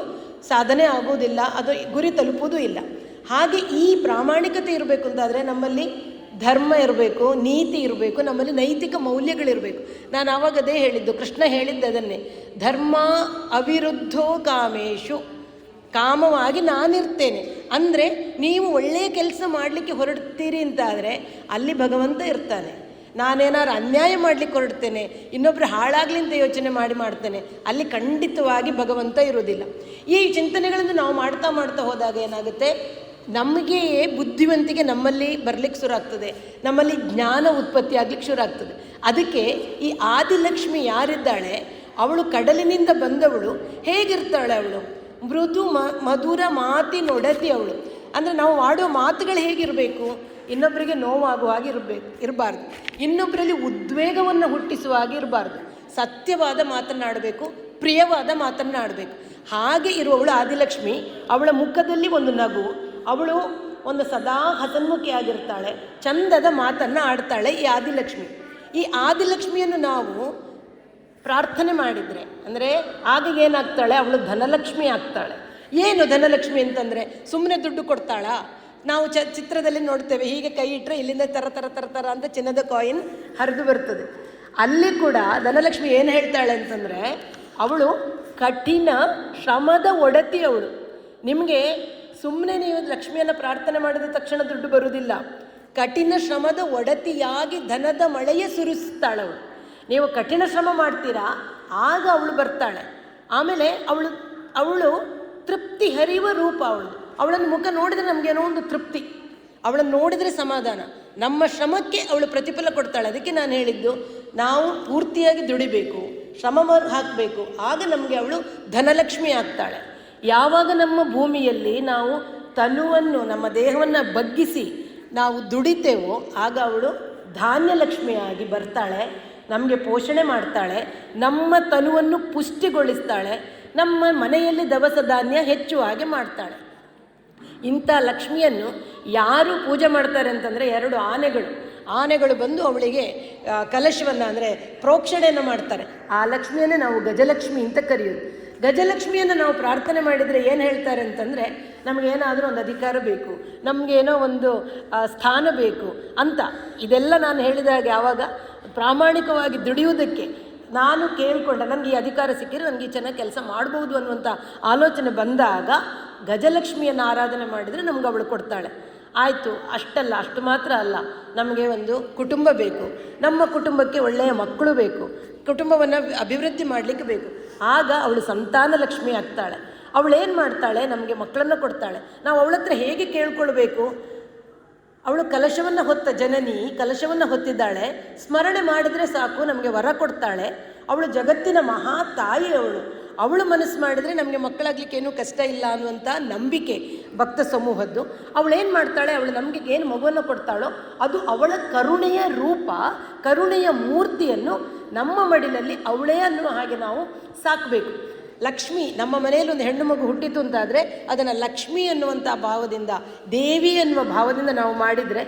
ಸಾಧನೆ ಆಗುವುದಿಲ್ಲ, ಅದು ಗುರಿ ತಲುಪುವುದೂ ಇಲ್ಲ. ಹಾಗೆ ಈ ಪ್ರಾಮಾಣಿಕತೆ ಇರಬೇಕು ಅಂತಾದರೆ ನಮ್ಮಲ್ಲಿ ಧರ್ಮ ಇರಬೇಕು, ನೀತಿ ಇರಬೇಕು, ನಮ್ಮಲ್ಲಿ ನೈತಿಕ ಮೌಲ್ಯಗಳಿರಬೇಕು. ನಾನು ಆವಾಗ ಅದೇ ಹೇಳಿದ್ದು, ಕೃಷ್ಣ ಹೇಳಿದ್ದು ಅದನ್ನೇ, ಧರ್ಮ ಅವಿರುದ್ಧೋ ಕಾಮೇಶು, ಕಾಮವಾಗಿ ನಾನಿರ್ತೇನೆ ಅಂದರೆ ನೀವು ಒಳ್ಳೆಯ ಕೆಲಸ ಮಾಡಲಿಕ್ಕೆ ಹೊರಡ್ತೀರಿ ಅಂತಾದರೆ ಅಲ್ಲಿ ಭಗವಂತ ಇರ್ತಾನೆ. ನಾನೇನಾದ್ರು ಅನ್ಯಾಯ ಮಾಡಲಿಕ್ಕೆ ಹೊರಡ್ತೇನೆ, ಇನ್ನೊಬ್ಬರು ಹಾಳಾಗಲಿ ಅಂತ ಯೋಚನೆ ಮಾಡ್ತೇನೆ, ಅಲ್ಲಿ ಖಂಡಿತವಾಗಿ ಭಗವಂತ ಇರೋದಿಲ್ಲ. ಈ ಚಿಂತನೆಗಳನ್ನು ನಾವು ಮಾಡ್ತಾ ಹೋದಾಗ ಏನಾಗುತ್ತೆ, ನಮಗೆ ಬುದ್ಧಿವಂತಿಕೆ ನಮ್ಮಲ್ಲಿ ಬರಲಿಕ್ಕೆ ಶುರು ಆಗ್ತದೆ, ನಮ್ಮಲ್ಲಿ ಜ್ಞಾನ ಉತ್ಪತ್ತಿ ಆಗ್ಲಿಕ್ಕೆ ಶುರು ಆಗ್ತದೆ. ಅದಕ್ಕೆ ಈ ಆದಿಲಕ್ಷ್ಮಿ ಯಾರಿದ್ದಾಳೆ, ಅವಳು ಕಡಲಿನಿಂದ ಬಂದವಳು. ಹೇಗಿರ್ತಾಳೆ ಅವಳು? ಮೃದು ಮಧುರ ಮಾತಿನೊಡತಿ ಅವಳು. ಅಂದರೆ ನಾವು ಆಡೋ ಮಾತುಗಳು ಹೇಗಿರಬೇಕು, ಇನ್ನೊಬ್ಬರಿಗೆ ನೋವಾಗುವ ಹಾಗೆ ಇರಬಾರ್ದು, ಇನ್ನೊಬ್ಬರಲ್ಲಿ ಉದ್ವೇಗವನ್ನು ಹುಟ್ಟಿಸುವ ಹಾಗೆ ಇರಬಾರ್ದು, ಸತ್ಯವಾದ ಮಾತನ್ನಾಡಬೇಕು, ಪ್ರಿಯವಾದ ಮಾತನ್ನಾಡಬೇಕು. ಹಾಗೆ ಇರುವವಳು ಆದಿಲಕ್ಷ್ಮಿ. ಅವಳ ಮುಖದಲ್ಲಿ ಒಂದು ನಗು, ಅವಳು ಒಂದು ಸದಾ ಹಸನ್ಮುಖಿಯಾಗಿರ್ತಾಳೆ, ಚಂದದ ಮಾತನ್ನು ಆಡ್ತಾಳೆ ಈ ಆದಿಲಕ್ಷ್ಮಿ. ಈ ಆದಿಲಕ್ಷ್ಮಿಯನ್ನು ನಾವು ಪ್ರಾರ್ಥನೆ ಮಾಡಿದರೆ ಅಂದರೆ ಆಗ ಏನಾಗ್ತಾಳೆ, ಅವಳು ಧನಲಕ್ಷ್ಮಿ ಆಗ್ತಾಳೆ. ಏನು ಧನಲಕ್ಷ್ಮಿ ಅಂತಂದರೆ ಸುಮ್ಮನೆ ದುಡ್ಡು ಕೊಡ್ತಾಳಾ? ನಾವು ಚಿತ್ರದಲ್ಲಿ ನೋಡ್ತೇವೆ, ಹೀಗೆ ಕೈ ಇಟ್ಟರೆ ಇಲ್ಲಿಂದ ತರ ತರ ತರ ತರ ಅಂತ ಚಿನ್ನದ ಕಾಯಿನ್ ಹರಿದು ಬರ್ತದೆ. ಅಲ್ಲಿ ಕೂಡ ಧನಲಕ್ಷ್ಮಿ ಏನು ಹೇಳ್ತಾಳೆ ಅಂತಂದರೆ, ಅವಳು ಕಠಿಣ ಶ್ರಮದ ಒಡತಿ ಅವಳು. ನಿಮಗೆ ಸುಮ್ಮನೆ ನೀವು ಲಕ್ಷ್ಮಿಯನ್ನು ಪ್ರಾರ್ಥನೆ ಮಾಡಿದ ತಕ್ಷಣ ದುಡ್ಡು ಬರುವುದಿಲ್ಲ. ಕಠಿಣ ಶ್ರಮದ ಒಡತಿಯಾಗಿ ಧನದ ಮಳೆಯ ಸುರಿಸ್ತಾಳವಳು. ನೀವು ಕಠಿಣ ಶ್ರಮ ಮಾಡ್ತೀರಾ, ಆಗ ಅವಳು ಬರ್ತಾಳೆ. ಆಮೇಲೆ ಅವಳು ತೃಪ್ತಿ ಹರಿಯುವ ರೂಪ ಅವಳು. ಅವಳನ್ನು ಮುಖ ನೋಡಿದರೆ ನಮಗೇನೋ ಒಂದು ತೃಪ್ತಿ, ಅವಳನ್ನು ನೋಡಿದರೆ ಸಮಾಧಾನ, ನಮ್ಮ ಶ್ರಮಕ್ಕೆ ಅವಳು ಪ್ರತಿಫಲ ಕೊಡ್ತಾಳೆ. ಅದಕ್ಕೆ ನಾನು ಹೇಳಿದ್ದು, ನಾವು ಪೂರ್ತಿಯಾಗಿ ದುಡಿಬೇಕು, ಶ್ರಮ ಹಾಕಬೇಕು, ಆಗ ನಮಗೆ ಅವಳು ಧನಲಕ್ಷ್ಮಿ ಆಗ್ತಾಳೆ. ಯಾವಾಗ ನಮ್ಮ ಭೂಮಿಯಲ್ಲಿ ನಾವು ತನುವನ್ನು, ನಮ್ಮ ದೇಹವನ್ನು ಬಗ್ಗಿಸಿ ನಾವು ದುಡಿತೇವೋ ಆಗ ಅವಳು ಧಾನ್ಯಲಕ್ಷ್ಮಿಯಾಗಿ ಬರ್ತಾಳೆ, ನಮಗೆ ಪೋಷಣೆ ಮಾಡ್ತಾಳೆ, ನಮ್ಮ ತನುವನ್ನು ಪುಷ್ಟಿಗೊಳಿಸ್ತಾಳೆ, ನಮ್ಮ ಮನೆಯಲ್ಲಿ ದವಸ ಧಾನ್ಯ ಹೆಚ್ಚು ಹಾಗೆ ಮಾಡ್ತಾಳೆ. ಇಂಥ ಲಕ್ಷ್ಮಿಯನ್ನು ಯಾರು ಪೂಜೆ ಮಾಡ್ತಾರೆ ಅಂತಂದರೆ, 2 ಆನೆಗಳು ಬಂದು ಅವಳಿಗೆ ಕಲಶವನ್ನು ಅಂದರೆ ಪ್ರೋಕ್ಷಣೆಯನ್ನು ಮಾಡ್ತಾರೆ. ಆ ಲಕ್ಷ್ಮಿಯನ್ನೇ ನಾವು ಗಜಲಕ್ಷ್ಮಿ ಅಂತ ಕರೆಯೋದು. ಗಜಲಕ್ಷ್ಮಿಯನ್ನು ನಾವು ಪ್ರಾರ್ಥನೆ ಮಾಡಿದರೆ ಏನು ಹೇಳ್ತಾರೆ ಅಂತಂದರೆ, ನಮಗೇನಾದರೂ ಒಂದು ಅಧಿಕಾರ ಬೇಕು, ನಮಗೇನೋ ಒಂದು ಸ್ಥಾನ ಬೇಕು ಅಂತ. ಇದೆಲ್ಲ ನಾನು ಹೇಳಿದಾಗ ಯಾವಾಗ ಪ್ರಾಮಾಣಿಕವಾಗಿ ದುಡಿಯುವುದಕ್ಕೆ ನಾನು ಕೇಳಿಕೊಂಡೆ, ನನಗೆ ಈ ಅಧಿಕಾರ ಸಿಕ್ಕಿದ್ರೆ ನನಗೆ ಚೆನ್ನಾಗಿ ಕೆಲಸ ಮಾಡ್ಬೋದು ಅನ್ನುವಂಥ ಆಲೋಚನೆ ಬಂದಾಗ ಗಜಲಕ್ಷ್ಮಿಯನ್ನು ಆರಾಧನೆ ಮಾಡಿದರೆ ನಮ್ಗೆ ಅವಳು ಕೊಡ್ತಾಳೆ. ಆಯಿತು, ಅಷ್ಟು ಮಾತ್ರ ಅಲ್ಲ, ನಮಗೆ ಒಂದು ಕುಟುಂಬ ಬೇಕು, ನಮ್ಮ ಕುಟುಂಬಕ್ಕೆ ಒಳ್ಳೆಯ ಮಕ್ಕಳು ಬೇಕು, ಕುಟುಂಬವನ್ನು ಅಭಿವೃದ್ಧಿ ಮಾಡಲಿಕ್ಕೆ ಬೇಕು. ಆಗ ಅವಳು ಸಂತಾನ ಲಕ್ಷ್ಮಿ ಆಗ್ತಾಳೆ. ಅವಳೇನು ಮಾಡ್ತಾಳೆ, ನಮಗೆ ಮಕ್ಕಳನ್ನು ಕೊಡ್ತಾಳೆ. ನಾವು ಅವಳ ಹತ್ರ ಹೇಗೆ ಕೇಳ್ಕೊಳ್ಬೇಕು? ಅವಳು ಕಲಶವನ್ನು ಹೊತ್ತ ಜನನಿ, ಕಲಶವನ್ನು ಹೊತ್ತಿದ್ದಾಳೆ, ಸ್ಮರಣೆ ಮಾಡಿದರೆ ಸಾಕು ನಮಗೆ ವರ ಕೊಡ್ತಾಳೆ. ಅವಳು ಜಗತ್ತಿನ ಮಹಾ ತಾಯಿ. ಅವಳು ಮನಸ್ಸು ಮಾಡಿದರೆ ನಮಗೆ ಮಕ್ಕಳಾಗಲಿಕ್ಕೇನೂ ಕಷ್ಟ ಇಲ್ಲ ಅನ್ನುವಂಥ ನಂಬಿಕೆ ಭಕ್ತ ಸಮೂಹದ್ದು. ಅವಳೇನು ಮಾಡ್ತಾಳೆ, ಅವಳು ನಮಗೆ ಏನು ಮಗುವನ್ನು ಕೊಡ್ತಾಳೋ ಅದು ಅವಳ ಕರುಣೆಯ ರೂಪ, ಕರುಣೆಯ ಮೂರ್ತಿಯನ್ನು ನಮ್ಮ ಮಡಿಲಲ್ಲಿ ಅವಳೇ ಅನ್ನುವ ಹಾಗೆ ನಾವು ಸಾಕಬೇಕು. ಲಕ್ಷ್ಮಿ, ನಮ್ಮ ಮನೆಯಲ್ಲಿ ಒಂದು ಹೆಣ್ಣು ಮಗು ಹುಟ್ಟಿತು ಅಂತಾದರೆ ಅದನ್ನು ಲಕ್ಷ್ಮಿ ಅನ್ನುವಂಥ ಭಾವದಿಂದ, ದೇವಿ ಎನ್ನುವ ಭಾವದಿಂದ ನಾವು ಮಾಡಿದರೆ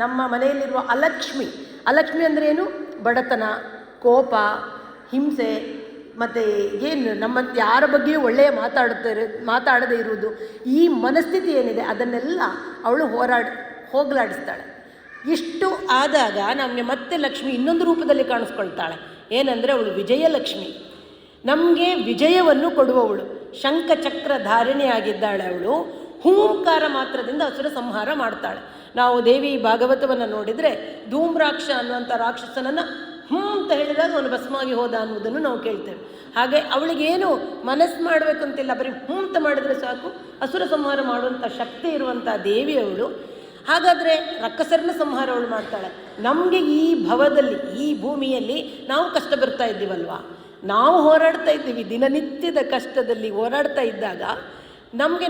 ನಮ್ಮ ಮನೆಯಲ್ಲಿರುವ ಅಲಕ್ಷ್ಮಿ ಅಂದರೆ ಏನು? ಬಡತನ, ಕೋಪ, ಹಿಂಸೆ, ಮತ್ತು ಏನು ನಮ್ಮ ಯಾರ ಬಗ್ಗೆಯೂ ಒಳ್ಳೆಯ ಮಾತಾಡದೇ ಇರುವುದು, ಈ ಮನಸ್ಥಿತಿ ಏನಿದೆ ಅದನ್ನೆಲ್ಲ ಅವಳು ಹೋಗಲಾಡಿಸ್ತಾಳೆ. ಇಷ್ಟು ಆದಾಗ ನಮಗೆ ಮತ್ತೆ ಲಕ್ಷ್ಮಿ ಇನ್ನೊಂದು ರೂಪದಲ್ಲಿ ಕಾಣಿಸ್ಕೊಳ್ತಾಳೆ. ಏನಂದರೆ ಅವಳು ವಿಜಯಲಕ್ಷ್ಮಿ, ನಮಗೆ ವಿಜಯವನ್ನು ಕೊಡುವವಳು, ಶಂಖಚಕ್ರ ಧಾರಣೆಯಾಗಿದ್ದಾಳೆ ಅವಳು. ಹೂಂಕಾರ ಮಾತ್ರದಿಂದ ಅಸುರ ಸಂಹಾರ ಮಾಡ್ತಾಳೆ. ನಾವು ದೇವಿ ಭಾಗವತವನ್ನು ನೋಡಿದರೆ ಧೂಮ್ರಾಕ್ಷ ಅನ್ನುವಂಥ ರಾಕ್ಷಸನನ್ನು ಅಂತ ಹೇಳಿದಾಗ ಅವನು ಭಸ್ಮಾಗಿ ಹೋದ ಅನ್ನೋದನ್ನು ನಾವು ಕೇಳ್ತೇವೆ. ಹಾಗೆ ಅವಳಿಗೇನು ಮನಸ್ಸು ಮಾಡಬೇಕು ಅಂತಿಲ್ಲ, ಬರೀ ಅಂತ ಮಾಡಿದರೆ ಸಾಕು ಅಸುರ ಸಂಹಾರ ಮಾಡುವಂಥ ಶಕ್ತಿ ಇರುವಂಥ ದೇವಿ ಅವಳು. ಹಾಗಾದರೆ ರಕ್ಕಸರನ್ನ ಸಂಹಾರ ಅವಳು ಮಾಡ್ತಾಳೆ. ನಮಗೆ ಈ ಭವದಲ್ಲಿ, ಈ ಭೂಮಿಯಲ್ಲಿ ನಾವು ಕಷ್ಟ ಬರ್ತಾ ಇದ್ದೀವಲ್ವ, ನಾವು ಹೋರಾಡ್ತಾ ಇದ್ದೀವಿ, ದಿನನಿತ್ಯದ ಕಷ್ಟದಲ್ಲಿ ಹೋರಾಡ್ತಾ ಇದ್ದಾಗ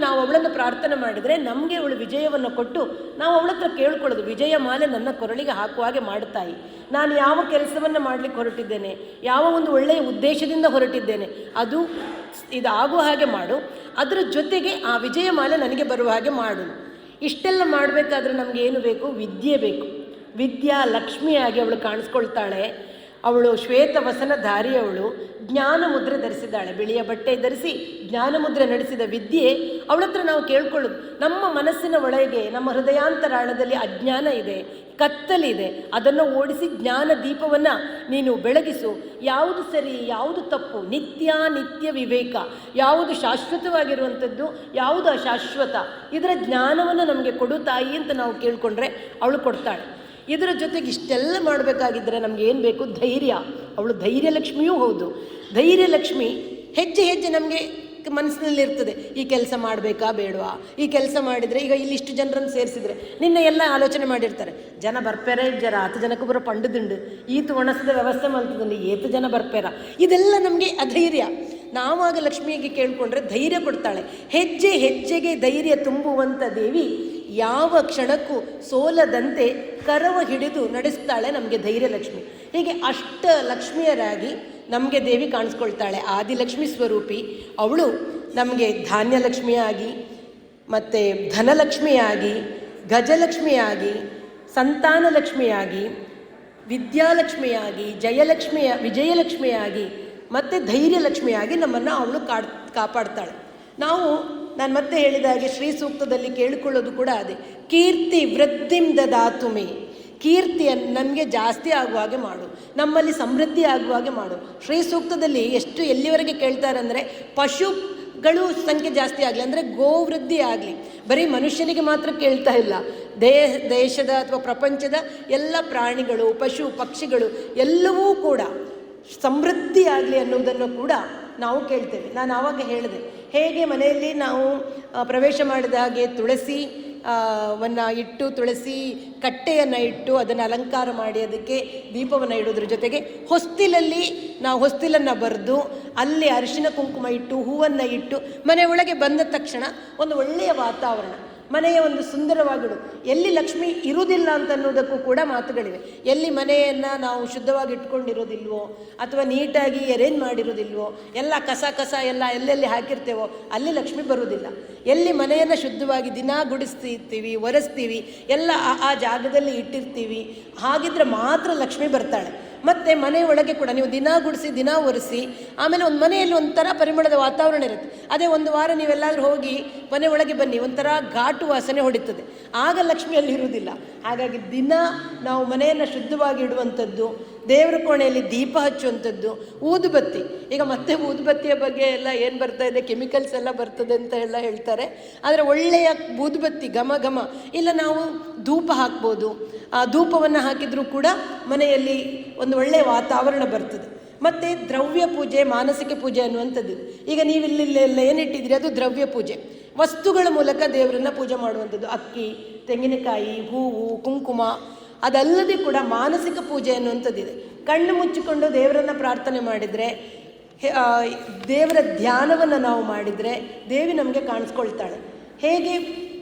ನಾವು ಅವಳನ್ನು ಪ್ರಾರ್ಥನೆ ಮಾಡಿದರೆ ನಮಗೆ ಅವಳು ವಿಜಯವನ್ನು ಕೊಟ್ಟು ನಾವು ಅವಳ ಹತ್ರ ಕೇಳ್ಕೊಳ್ಳೋದು, ವಿಜಯ ಮಾಲೆ ನನ್ನ ಕೊರಳಿಗೆ ಹಾಕುವ ಹಾಗೆ ಮಾಡ್ತಾಯಿ. ನಾನು ಯಾವ ಕೆಲಸವನ್ನು ಮಾಡಲಿಕ್ಕೆ ಹೊರಟಿದ್ದೇನೆ, ಯಾವ ಒಂದು ಒಳ್ಳೆಯ ಉದ್ದೇಶದಿಂದ ಹೊರಟಿದ್ದೇನೆ, ಅದು ಇದಾಗುವ ಹಾಗೆ ಮಾಡು, ಅದರ ಜೊತೆಗೆ ಆ ವಿಜಯ ಮಾಲೆ ನನಗೆ ಬರುವ ಹಾಗೆ ಮಾಡು. ಇಷ್ಟೆಲ್ಲ ಮಾಡಬೇಕಾದ್ರೆ ನಮಗೆ ಏನು ಬೇಕು? ವಿದ್ಯೆ ಬೇಕು. ವಿದ್ಯಾ ಲಕ್ಷ್ಮಿಯಾಗಿ ಅವಳು ಕಾಣಿಸ್ಕೊಳ್ತಾಳೆ. ಅವಳು ಶ್ವೇತವಸನಧಾರಿ, ಅವಳು ಜ್ಞಾನ ಮುದ್ರೆ ಧರಿಸಿದ್ದಾಳೆ, ಬಿಳಿಯ ಬಟ್ಟೆ ಧರಿಸಿ ಜ್ಞಾನ ಮುದ್ರೆ ನಡೆಸಿದ ವಿದ್ಯೆ ಅವಳ ಹತ್ರ ನಾವು ಕೇಳ್ಕೊಳ್ಳೋದು. ನಮ್ಮ ಮನಸ್ಸಿನ ಒಳಗೆ, ನಮ್ಮ ಹೃದಯಾಂತರಾಳದಲ್ಲಿ ಅಜ್ಞಾನ ಇದೆ, ಕತ್ತಲಿದೆ, ಅದನ್ನು ಓಡಿಸಿ ಜ್ಞಾನ ದೀಪವನ್ನು ನೀನು ಬೆಳಗಿಸು. ಯಾವುದು ಸರಿ, ಯಾವುದು ತಪ್ಪು, ನಿತ್ಯ ವಿವೇಕ, ಯಾವುದು ಶಾಶ್ವತವಾಗಿರುವಂಥದ್ದು, ಯಾವುದು ಅಶಾಶ್ವತ, ಇದರ ಜ್ಞಾನವನ್ನು ನಮಗೆ ಕೊಡು ತಾಯಿ ಅಂತ ನಾವು ಕೇಳಿಕೊಂಡ್ರೆ ಅವಳು ಕೊಡ್ತಾಳೆ. ಇದರ ಜೊತೆಗೆ ಇಷ್ಟೆಲ್ಲ ಮಾಡಬೇಕಾಗಿದ್ದರೆ ನಮ್ಗೆ ಏನು ಬೇಕು? ಧೈರ್ಯ. ಅವಳು ಧೈರ್ಯಲಕ್ಷ್ಮಿಯೂ ಹೌದು. ಧೈರ್ಯಲಕ್ಷ್ಮಿ ಹೆಜ್ಜೆ ಹೆಜ್ಜೆ ನಮಗೆ ಮನಸ್ಸಿನಲ್ಲಿರ್ತದೆ. ಈ ಕೆಲಸ ಮಾಡಬೇಕಾ ಬೇಡವಾ, ಈ ಕೆಲಸ ಮಾಡಿದರೆ ಈಗ ಇಲ್ಲಿ ಇಷ್ಟು ಜನರನ್ನು ಸೇರಿಸಿದರೆ ನಿನ್ನೆ ಎಲ್ಲ ಆಲೋಚನೆ ಮಾಡಿರ್ತಾರೆ. ಜನ ಬರ್ಪೇರ ಜರ 10 ಜನಕ್ಕೆ ಬರೋ ಪಂಡದುಂಡು, ಈತು ಒಣಸದ ವ್ಯವಸ್ಥೆ ಮಾಡ್ತದಂಡು, ಏತು ಜನ ಬರ್ಪೇರ, ಇದೆಲ್ಲ ನಮಗೆ ಅಧೈರ್ಯ. ನಾವಾಗ ಲಕ್ಷ್ಮಿಗೆ ಕೇಳಿಕೊಂಡ್ರೆ ಧೈರ್ಯ ಕೊಡ್ತಾಳೆ. ಹೆಜ್ಜೆ ಹೆಜ್ಜೆಗೆ ಧೈರ್ಯ ತುಂಬುವಂಥ ದೇವಿ ಯಾವ ಕ್ಷಣಕ್ಕೂ ಸೋಲದಂತೆ ಕರವ ಹಿಡಿದು ನಡೆಸ್ತಾಳೆ ನಮಗೆ ಧೈರ್ಯಲಕ್ಷ್ಮಿ. ಹೀಗೆ ಅಷ್ಟ ಲಕ್ಷ್ಮಿಯರಾಗಿ ನಮಗೆ ದೇವಿ ಕಾಣಿಸ್ಕೊಳ್ತಾಳೆ. ಆದಿಲಕ್ಷ್ಮಿ ಸ್ವರೂಪಿ ಅವಳು ನಮಗೆ ಧಾನ್ಯಲಕ್ಷ್ಮಿಯಾಗಿ, ಮತ್ತು ಧನಲಕ್ಷ್ಮಿಯಾಗಿ, ಗಜಲಕ್ಷ್ಮಿಯಾಗಿ, ಸಂತಾನಲಕ್ಷ್ಮಿಯಾಗಿ, ವಿದ್ಯಾಲಕ್ಷ್ಮಿಯಾಗಿ, ವಿಜಯಲಕ್ಷ್ಮಿಯಾಗಿ ಮತ್ತು ಧೈರ್ಯಲಕ್ಷ್ಮಿಯಾಗಿ ನಮ್ಮನ್ನು ಅವಳು ಕಾಪಾಡ್ತಾಳೆ. ನಾನು ಮತ್ತೆ ಹೇಳಿದ ಹಾಗೆ ಶ್ರೀ ಸೂಕ್ತದಲ್ಲಿ ಕೇಳಿಕೊಳ್ಳೋದು ಕೂಡ ಅದೇ, ಕೀರ್ತಿ ವೃದ್ಧಿಂ ದದಾತುಮೆ. ಕೀರ್ತಿಯನ್ನು ನಮಗೆ ಜಾಸ್ತಿ ಆಗುವ ಹಾಗೆ ಮಾಡು, ನಮ್ಮಲ್ಲಿ ಸಮೃದ್ಧಿ ಆಗುವ ಹಾಗೆ ಮಾಡು. ಶ್ರೀ ಸೂಕ್ತದಲ್ಲಿ ಎಲ್ಲಿವರೆಗೆ ಕೇಳ್ತಾರೆ ಅಂದರೆ, ಪಶುಗಳು ಸಂಖ್ಯೆ ಜಾಸ್ತಿ ಆಗಲಿ, ಅಂದರೆ ಗೋವೃದ್ಧಿ ಆಗಲಿ. ಬರೀ ಮನುಷ್ಯನಿಗೆ ಮಾತ್ರ ಕೇಳ್ತಾ ಇಲ್ಲ, ದೇಶದ ಅಥವಾ ಪ್ರಪಂಚದ ಎಲ್ಲ ಪ್ರಾಣಿಗಳು, ಪಶು ಪಕ್ಷಿಗಳು ಎಲ್ಲವೂ ಕೂಡ ಸಮೃದ್ಧಿ ಆಗಲಿ ಅನ್ನೋದನ್ನು ಕೂಡ ನಾವು ಕೇಳ್ತೇವೆ. ನಾನು ಆವಾಗ ಹೇಳಿದೆ, ಹೇಗೆ ಮನೆಯಲ್ಲಿ ನಾವು ಪ್ರವೇಶ ಮಾಡಿದ ಹಾಗೆ ತುಳಸಿ ಇಟ್ಟು, ತುಳಸಿ ಕಟ್ಟೆಯನ್ನು ಇಟ್ಟು ಅದನ್ನು ಅಲಂಕಾರ ಮಾಡಿ ಅದಕ್ಕೆ ದೀಪವನ್ನು ಇಡೋದ್ರ ಜೊತೆಗೆ ಹೊಸ್ತಿಲಲ್ಲಿ ನಾವು ಹೊಸ್ತಿಲನ್ನು ಬರೆದು ಅಲ್ಲಿ ಅರಿಶಿನ ಕುಂಕುಮ ಇಟ್ಟು ಹೂವನ್ನು ಇಟ್ಟು ಮನೆ ಒಳಗೆ ಬಂದ ತಕ್ಷಣ ಒಂದು ಒಳ್ಳೆಯ ವಾತಾವರಣ, ಮನೆಯ ಒಂದು ಸುಂದರವಾಗಿಡು. ಎಲ್ಲಿ ಲಕ್ಷ್ಮಿ ಇರುವುದಿಲ್ಲ ಅಂತ ಅನ್ನೋದಕ್ಕೂ ಕೂಡ ಮಾತುಗಳಿವೆ. ಎಲ್ಲಿ ಮನೆಯನ್ನು ನಾವು ಶುದ್ಧವಾಗಿ ಇಟ್ಕೊಂಡಿರೋದಿಲ್ವೋ ಅಥವಾ ನೀಟಾಗಿ ಅರೇಂಜ್ ಮಾಡಿರೋದಿಲ್ವೋ, ಎಲ್ಲ ಕಸ ಎಲ್ಲ ಎಲ್ಲೆಲ್ಲಿ ಹಾಕಿರ್ತೇವೋ ಅಲ್ಲಿ ಲಕ್ಷ್ಮಿ ಬರುವುದಿಲ್ಲ. ಎಲ್ಲಿ ಮನೆಯನ್ನು ಶುದ್ಧವಾಗಿ ದಿನಾ ಗುಡಿಸ್ತಿರ್ತೀವಿ, ಒರೆಸ್ತೀವಿ, ಎಲ್ಲ ಆ ಜಾಗದಲ್ಲಿ ಇಟ್ಟಿರ್ತೀವಿ, ಹಾಗಿದ್ರೆ ಮಾತ್ರ ಲಕ್ಷ್ಮಿ ಬರ್ತಾಳೆ. ಮತ್ತು ಮನೆ ಒಳಗೆ ಕೂಡ ನೀವು ದಿನ ಗುಡಿಸಿ ದಿನ ಒರೆಸಿ ಆಮೇಲೆ ಒಂದು ಮನೆಯಲ್ಲಿ ಒಂಥರ ಪರಿಮಳದ ವಾತಾವರಣ ಇರುತ್ತೆ. ಅದೇ ಒಂದು ವಾರ ನೀವೆಲ್ಲಾದರೂ ಹೋಗಿ ಮನೆ ಒಳಗೆ ಬನ್ನಿ, ಒಂಥರ ಘಾಟು ವಾಸನೆ ಹೊಡಿತದೆ, ಆಗ ಲಕ್ಷ್ಮಿಯಲ್ಲಿ ಇರುವುದಿಲ್ಲ. ಹಾಗಾಗಿ ದಿನ ನಾವು ಮನೆಯನ್ನು ಶುದ್ಧವಾಗಿ ಇಡುವಂಥದ್ದು, ದೇವರ ಕೋಣೆಯಲ್ಲಿ ದೀಪ ಹಚ್ಚುವಂಥದ್ದು, ಊದುಬತ್ತಿ. ಈಗ ಮತ್ತೆ ಊದುಬತ್ತಿಯ ಬಗ್ಗೆ ಎಲ್ಲ ಏನು ಬರ್ತಾ ಇದೆ, ಕೆಮಿಕಲ್ಸ್ ಎಲ್ಲ ಬರ್ತದೆ ಅಂತ ಎಲ್ಲ ಹೇಳ್ತಾರೆ. ಆದರೆ ಒಳ್ಳೆಯ ಊದುಬತ್ತಿ ಘಮ ಘಮ, ಇಲ್ಲ ನಾವು ಧೂಪ ಹಾಕ್ಬೋದು. ಆ ಧೂಪವನ್ನು ಹಾಕಿದರೂ ಕೂಡ ಮನೆಯಲ್ಲಿ ಒಂದು ಒಳ್ಳೆಯ ವಾತಾವರಣ ಬರ್ತದೆ. ಮತ್ತು ದ್ರವ್ಯ ಪೂಜೆ, ಮಾನಸಿಕ ಪೂಜೆ ಅನ್ನುವಂಥದ್ದು. ಈಗ ನೀವಿಲ್ಲೆಲ್ಲ ಏನಿಟ್ಟಿದ್ದೀರಿ ಅದು ದ್ರವ್ಯ ಪೂಜೆ, ವಸ್ತುಗಳ ಮೂಲಕ ದೇವರನ್ನು ಪೂಜೆ ಮಾಡುವಂಥದ್ದು. ಅಕ್ಕಿ, ತೆಂಗಿನಕಾಯಿ, ಹೂವು, ಕುಂಕುಮ. ಅದಲ್ಲದೆ ಕೂಡ ಮಾನಸಿಕ ಪೂಜೆ ಅನ್ನುವಂಥದ್ದಿದೆ. ಕಣ್ಣು ಮುಚ್ಚಿಕೊಂಡು ದೇವರನ್ನು ಪ್ರಾರ್ಥನೆ ಮಾಡಿದರೆ, ದೇವರ ಧ್ಯಾನವನ್ನು ನಾವು ಮಾಡಿದರೆ ದೇವಿ ನಮಗೆ ಕಾಣಿಸ್ಕೊಳ್ತಾಳೆ. ಹೇಗೆ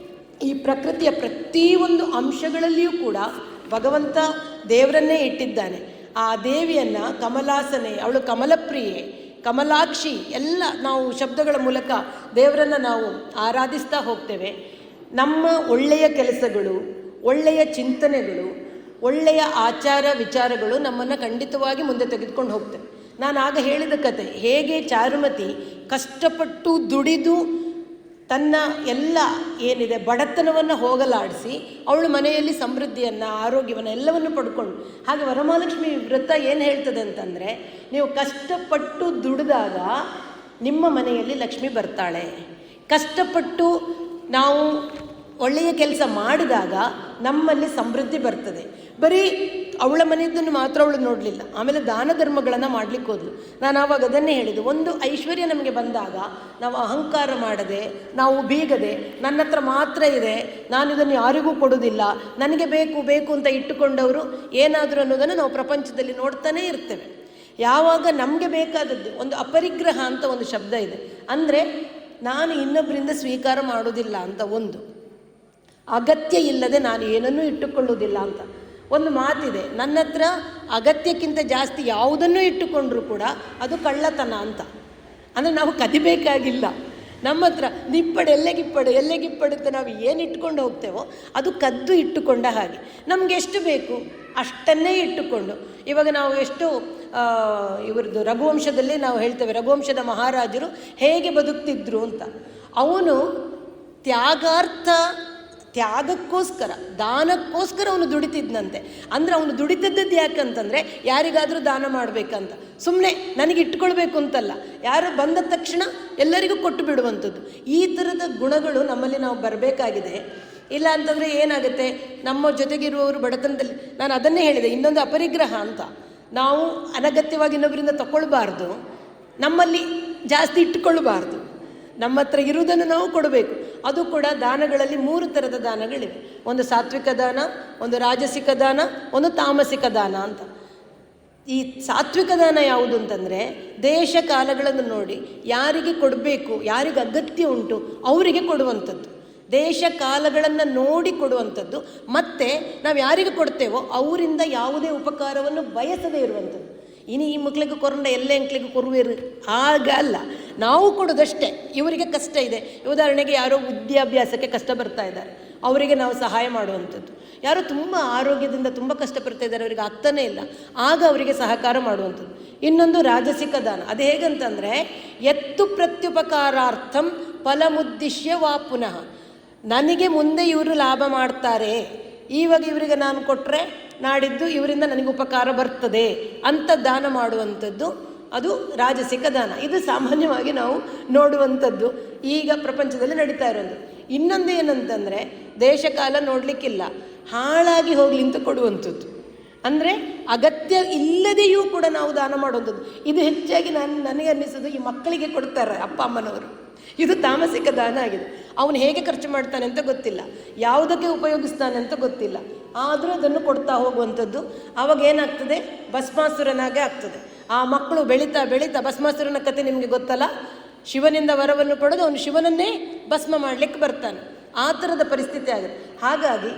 ಈ ಪ್ರಕೃತಿಯ ಪ್ರತಿಯೊಂದು ಅಂಶಗಳಲ್ಲಿಯೂ ಕೂಡ ಭಗವಂತ ದೇವರನ್ನೇ ಇಟ್ಟಿದ್ದಾನೆ. ಆ ದೇವಿಯನ್ನು ಕಮಲಾಸನೆ, ಅವಳು ಕಮಲಪ್ರಿಯೆ, ಕಮಲಾಕ್ಷಿ, ಎಲ್ಲ ನಾವು ಶಬ್ದಗಳ ಮೂಲಕ ದೇವರನ್ನು ನಾವು ಆರಾಧಿಸ್ತಾ ಹೋಗ್ತೇವೆ. ನಮ್ಮ ಒಳ್ಳೆಯ ಕೆಲಸಗಳು, ಒಳ್ಳೆಯ ಚಿಂತನೆಗಳು, ಒಳ್ಳೆಯ ಆಚಾರ ವಿಚಾರಗಳು ನಮ್ಮನ್ನು ಖಂಡಿತವಾಗಿ ಮುಂದೆ ತೆಗೆದುಕೊಂಡು ಹೋಗ್ತೇವೆ. ನಾನು ಆಗ ಹೇಳಿದ ಕತೆ, ಹೇಗೆ ಚಾರುಮತಿ ಕಷ್ಟಪಟ್ಟು ದುಡಿದು ತನ್ನ ಎಲ್ಲ ಏನಿದೆ ಬಡತನವನ್ನು ಹೋಗಲಾಡಿಸಿ ಅವಳು ಮನೆಯಲ್ಲಿ ಸಮೃದ್ಧಿಯನ್ನು, ಆರೋಗ್ಯವನ್ನು ಎಲ್ಲವನ್ನು ಪಡ್ಕೊಂಡು. ಹಾಗೆ ವರಮಹಾಲಕ್ಷ್ಮಿ ವ್ರತ ಏನು ಹೇಳ್ತದೆ ಅಂತಂದರೆ, ನೀವು ಕಷ್ಟಪಟ್ಟು ದುಡಿದಾಗ ನಿಮ್ಮ ಮನೆಯಲ್ಲಿ ಲಕ್ಷ್ಮಿ ಬರ್ತಾಳೆ. ಕಷ್ಟಪಟ್ಟು ನಾವು ಒಳ್ಳೆಯ ಕೆಲಸ ಮಾಡಿದಾಗ ನಮ್ಮಲ್ಲಿ ಸಮೃದ್ಧಿ ಬರ್ತದೆ. ಬರೀ ಅವಳ ಮನೆಯದನ್ನು ಮಾತ್ರ ಅವಳು ನೋಡಲಿಲ್ಲ, ಆಮೇಲೆ ದಾನ ಧರ್ಮಗಳನ್ನು ಮಾಡಲಿಕ್ಕೆ ಹೋದ್ಲು. ನಾನು ಆವಾಗ ಅದನ್ನೇ ಹೇಳಿದ್ದು, ಒಂದು ಐಶ್ವರ್ಯ ನಮಗೆ ಬಂದಾಗ ನಾವು ಅಹಂಕಾರ ಮಾಡದೆ, ನಾವು ಬೀಗದೆ, ನನ್ನ ಹತ್ರ ಮಾತ್ರ ಇದೆ, ನಾನು ಇದನ್ನು ಯಾರಿಗೂ ಕೊಡೋದಿಲ್ಲ, ನನಗೆ ಬೇಕು ಬೇಕು ಅಂತ ಇಟ್ಟುಕೊಂಡವರು ಏನಾದರೂ ಅನ್ನೋದನ್ನು ನಾವು ಪ್ರಪಂಚದಲ್ಲಿ ನೋಡ್ತಾನೇ ಇರ್ತೇವೆ. ಯಾವಾಗ ನಮಗೆ ಬೇಕಾದದ್ದು, ಒಂದು ಅಪರಿಗ್ರಹ ಅಂತ ಒಂದು ಶಬ್ದ ಇದೆ, ಅಂದರೆ ನಾನು ಇನ್ನೊಬ್ಬರಿಂದ ಸ್ವೀಕಾರ ಮಾಡೋದಿಲ್ಲ ಅಂತ, ಒಂದು ಅಗತ್ಯ ಇಲ್ಲದೆ ನಾನು ಏನನ್ನೂ ಇಟ್ಟುಕೊಳ್ಳೋದಿಲ್ಲ ಅಂತ ಒಂದು ಮಾತಿದೆ. ನನ್ನ ಹತ್ರ ಅಗತ್ಯಕ್ಕಿಂತ ಜಾಸ್ತಿ ಯಾವುದನ್ನು ಇಟ್ಟುಕೊಂಡ್ರೂ ಕೂಡ ಅದು ಕಳ್ಳತನ ಅಂತ. ಅಂದರೆ ನಾವು ಕದಿಬೇಕಾಗಿಲ್ಲ, ನಮ್ಮ ಹತ್ರ ನಿಪ್ಪಡು ಎಲ್ಲೆಗಿಪ್ಪಡು ಅಂತ ನಾವು ಏನು ಇಟ್ಕೊಂಡು ಹೋಗ್ತೇವೋ ಅದು ಕದ್ದು ಇಟ್ಟುಕೊಂಡ ಹಾಗೆ. ನಮಗೆ ಎಷ್ಟು ಬೇಕು ಅಷ್ಟನ್ನೇ ಇಟ್ಟುಕೊಂಡು, ಇವಾಗ ನಾವು ಎಷ್ಟು ಇವ್ರದ್ದು ರಘುವಂಶದಲ್ಲಿ ನಾವು ಹೇಳ್ತೇವೆ ರಘುವಂಶದ ಮಹಾರಾಜರು ಹೇಗೆ ಬದುಕ್ತಿದ್ರು ಅಂತ. ಅವನು ತ್ಯಾಗಕ್ಕೋಸ್ಕರ ದಾನಕ್ಕೋಸ್ಕರ ಅವನು ದುಡಿತಿದ್ನಂತೆ. ಅಂದರೆ ಅವನು ದುಡಿತದ್ದು ಯಾಕಂತಂದರೆ ಯಾರಿಗಾದರೂ ದಾನ ಮಾಡಬೇಕಂತ, ಸುಮ್ಮನೆ ನನಗೆ ಇಟ್ಕೊಳ್ಬೇಕು ಅಂತಲ್ಲ, ಯಾರು ಬಂದ ತಕ್ಷಣ ಎಲ್ಲರಿಗೂ ಕೊಟ್ಟು ಬಿಡುವಂಥದ್ದು. ಈ ಥರದ ಗುಣಗಳು ನಮ್ಮಲ್ಲಿ ನಾವು ಬರಬೇಕಾಗಿದೆ. ಇಲ್ಲ ಅಂತಂದರೆ ಏನಾಗುತ್ತೆ, ನಮ್ಮ ಜೊತೆಗಿರುವವರು ಬಡತನದಲ್ಲಿ, ನಾನು ಅದನ್ನೇ ಹೇಳಿದೆ, ಇನ್ನೊಂದು ಅಪರಿಗ್ರಹ ಅಂತ. ನಾವು ಅನಗತ್ಯವಾಗಿ ಇನ್ನೊಬ್ಬರಿಂದ ತಗೊಳ್ಬಾರ್ದು, ನಮ್ಮಲ್ಲಿ ಜಾಸ್ತಿ ಇಟ್ಟುಕೊಳ್ಳಬಾರ್ದು, ನಮ್ಮ ಹತ್ರ ಇರುವುದನ್ನು ನಾವು ಕೊಡಬೇಕು. ಅದು ಕೂಡ ದಾನಗಳಲ್ಲಿ 3 ಥರದ ದಾನಗಳಿವೆ. ಒಂದು ಸಾತ್ವಿಕ ದಾನ, ಒಂದು ರಾಜಸಿಕ ದಾನ, ಒಂದು ತಾಮಸಿಕ ದಾನ ಅಂತ. ಈ ಸಾತ್ವಿಕ ದಾನ ಯಾವುದು ಅಂತಂದರೆ ದೇಶ ಕಾಲಗಳನ್ನು ನೋಡಿ ಯಾರಿಗೆ ಕೊಡಬೇಕು, ಯಾರಿಗೆ ಅಗತ್ಯ ಉಂಟು ಅವರಿಗೆ ಕೊಡುವಂಥದ್ದು, ದೇಶ ಕಾಲಗಳನ್ನು ನೋಡಿ ಕೊಡುವಂಥದ್ದು. ಮತ್ತು ನಾವು ಯಾರಿಗೆ ಕೊಡ್ತೇವೋ ಅವರಿಂದ ಯಾವುದೇ ಉಪಕಾರವನ್ನು ಬಯಸದೇ ಇರುವಂಥದ್ದು. ಇನ್ನು ಈ ಮಕ್ಕಳಿಗೆ ಕೊರಂಡ ಎಲ್ಲ ಎಂಕ್ಳಿಗೆ ಕೊರುವೇರು ಆಗ ಅಲ್ಲ, ನಾವು ಕೊಡೋದಷ್ಟೇ. ಇವರಿಗೆ ಕಷ್ಟ ಇದೆ, ಉದಾಹರಣೆಗೆ ಯಾರೋ ವಿದ್ಯಾಭ್ಯಾಸಕ್ಕೆ ಕಷ್ಟ ಬರ್ತಾ ಇದ್ದಾರೆ, ಅವರಿಗೆ ನಾವು ಸಹಾಯ ಮಾಡುವಂಥದ್ದು. ಯಾರೋ ತುಂಬ ಆರೋಗ್ಯದಿಂದ ತುಂಬ ಕಷ್ಟಪಡ್ತಾ ಇದ್ದಾರೆ, ಅವರಿಗೆ ಆಗ್ತಾನೇ ಇಲ್ಲ, ಆಗ ಅವರಿಗೆ ಸಹಕಾರ ಮಾಡುವಂಥದ್ದು. ಇನ್ನೊಂದು ರಾಜಸಿಕ ದಾನ. ಅದು ಹೇಗಂತಂದರೆ ಎತ್ತು ಪ್ರತ್ಯುಪಕಾರಾರ್ಥಂ ಫಲಮುದ್ದಿಶ್ಯ ವಾ ಪುನಃ. ನನಗೆ ಮುಂದೆ ಇವರು ಲಾಭ ಮಾಡ್ತಾರೆ, ಇವಾಗ ಇವರಿಗೆ ನಾನು ಕೊಟ್ಟರೆ ನಾಡಿದ್ದು ಇವರಿಂದ ನನಗೆ ಉಪಕಾರ ಬರ್ತದೆ ಅಂತ ದಾನ ಮಾಡುವಂಥದ್ದು, ಅದು ರಾಜಸಿಕ ದಾನ. ಇದು ಸಾಮಾನ್ಯವಾಗಿ ನಾವು ನೋಡುವಂಥದ್ದು, ಈಗ ಪ್ರಪಂಚದಲ್ಲಿ ನಡೀತಾ ಇರೋದು. ಇನ್ನೊಂದು ಏನಂತಂದರೆ ದೇಶ ಕಾಲ ನೋಡಲಿಕ್ಕಿಲ್ಲ, ಹಾಳಾಗಿ ಹೋಗಲಿ ಅಂತ ಕೊಡುವಂಥದ್ದು. ಅಂದರೆ ಅಗತ್ಯ ಇಲ್ಲದೆಯೂ ಕೂಡ ನಾವು ದಾನ ಮಾಡುವಂಥದ್ದು. ಇದು ಹೆಚ್ಚಾಗಿ ನನಗೆ ಅನ್ನಿಸೋದು ಈ ಮಕ್ಕಳಿಗೆ ಕೊಡ್ತಾರೆ ಅಪ್ಪ ಅಮ್ಮನವರು. ಇದು ತಾಮಸಿಕ ದಾನ ಆಗಿದೆ. ಅವನು ಹೇಗೆ ಖರ್ಚು ಮಾಡ್ತಾನೆ ಅಂತ ಗೊತ್ತಿಲ್ಲ, ಯಾವುದಕ್ಕೆ ಉಪಯೋಗಿಸ್ತಾನೆ ಅಂತ ಗೊತ್ತಿಲ್ಲ, ಆದರೂ ಅದನ್ನು ಕೊಡ್ತಾ ಹೋಗುವಂಥದ್ದು. ಆವಾಗ ಏನಾಗ್ತದೆ, ಭಸ್ಮಾಸುರನಾಗೆ ಆಗ್ತದೆ. ಆ ಮಕ್ಕಳು ಬೆಳೀತಾ ಬೆಳೀತಾ, ಭಸ್ಮಾಸುರನ ಕತೆ ನಿಮಗೆ ಗೊತ್ತಲ್ಲ, ಶಿವನಿಂದ ವರವನ್ನು ಪಡೆದು ಅವನು ಶಿವನನ್ನೇ ಭಸ್ಮ ಮಾಡಲಿಕ್ಕೆ ಬರ್ತಾನೆ. ಆ ಥರದ ಪರಿಸ್ಥಿತಿ ಆಗುತ್ತೆ. ಹಾಗಾಗಿ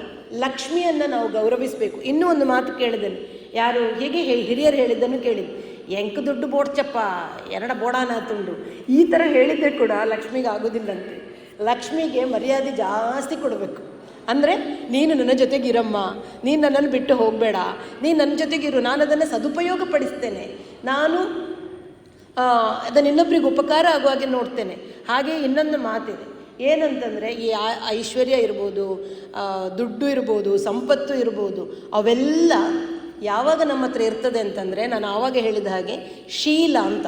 ಲಕ್ಷ್ಮಿಯನ್ನು ನಾವು ಗೌರವಿಸಬೇಕು. ಇನ್ನೂ ಒಂದು ಮಾತು ಕೇಳಿದ್ದೇನೆ, ಯಾರು ಹೀಗೆ ಹಿರಿಯರು ಹೇಳಿದ್ದನ್ನು ಕೇಳಿದ್ದು, ಎಂಕು ದುಡ್ಡು ಬೋಡ್ಚಪ್ಪ 2 ಬೋಡಾನ ತುಂಡು, ಈ ಥರ ಹೇಳಿದ್ದೆ ಕೂಡ ಲಕ್ಷ್ಮಿಗೆ ಆಗೋದಿಲ್ಲಂತೆ. ಲಕ್ಷ್ಮಿಗೆ ಮರ್ಯಾದೆ ಜಾಸ್ತಿ ಕೊಡಬೇಕು. ಅಂದರೆ ನೀನು ನನ್ನ ಜೊತೆಗಿರಮ್ಮ, ನೀನು ನನ್ನನ್ನು ಬಿಟ್ಟು ಹೋಗಬೇಡ, ನೀನು ನನ್ನ ಜೊತೆಗಿರು, ನಾನು ಅದನ್ನು ಸದುಪಯೋಗ ಪಡಿಸ್ತೇನೆ, ನಾನು ಅದನ್ನು ಇನ್ನೊಬ್ಬರಿಗೆ ಉಪಕಾರ ಆಗುವಾಗೆ ನೋಡ್ತೇನೆ. ಹಾಗೆ ಇನ್ನೊಂದು ಮಾತಿದೆ, ಏನಂತಂದರೆ ಈ ಐಶ್ವರ್ಯ ಇರ್ಬೋದು, ದುಡ್ಡು ಇರ್ಬೋದು, ಸಂಪತ್ತು ಇರ್ಬೋದು, ಅವೆಲ್ಲ ಯಾವಾಗ ನಮ್ಮ ಹತ್ರ ಇರ್ತದೆ ಅಂತಂದರೆ, ನಾನು ಆವಾಗ ಹೇಳಿದ ಹಾಗೆ ಶೀಲ ಅಂತ,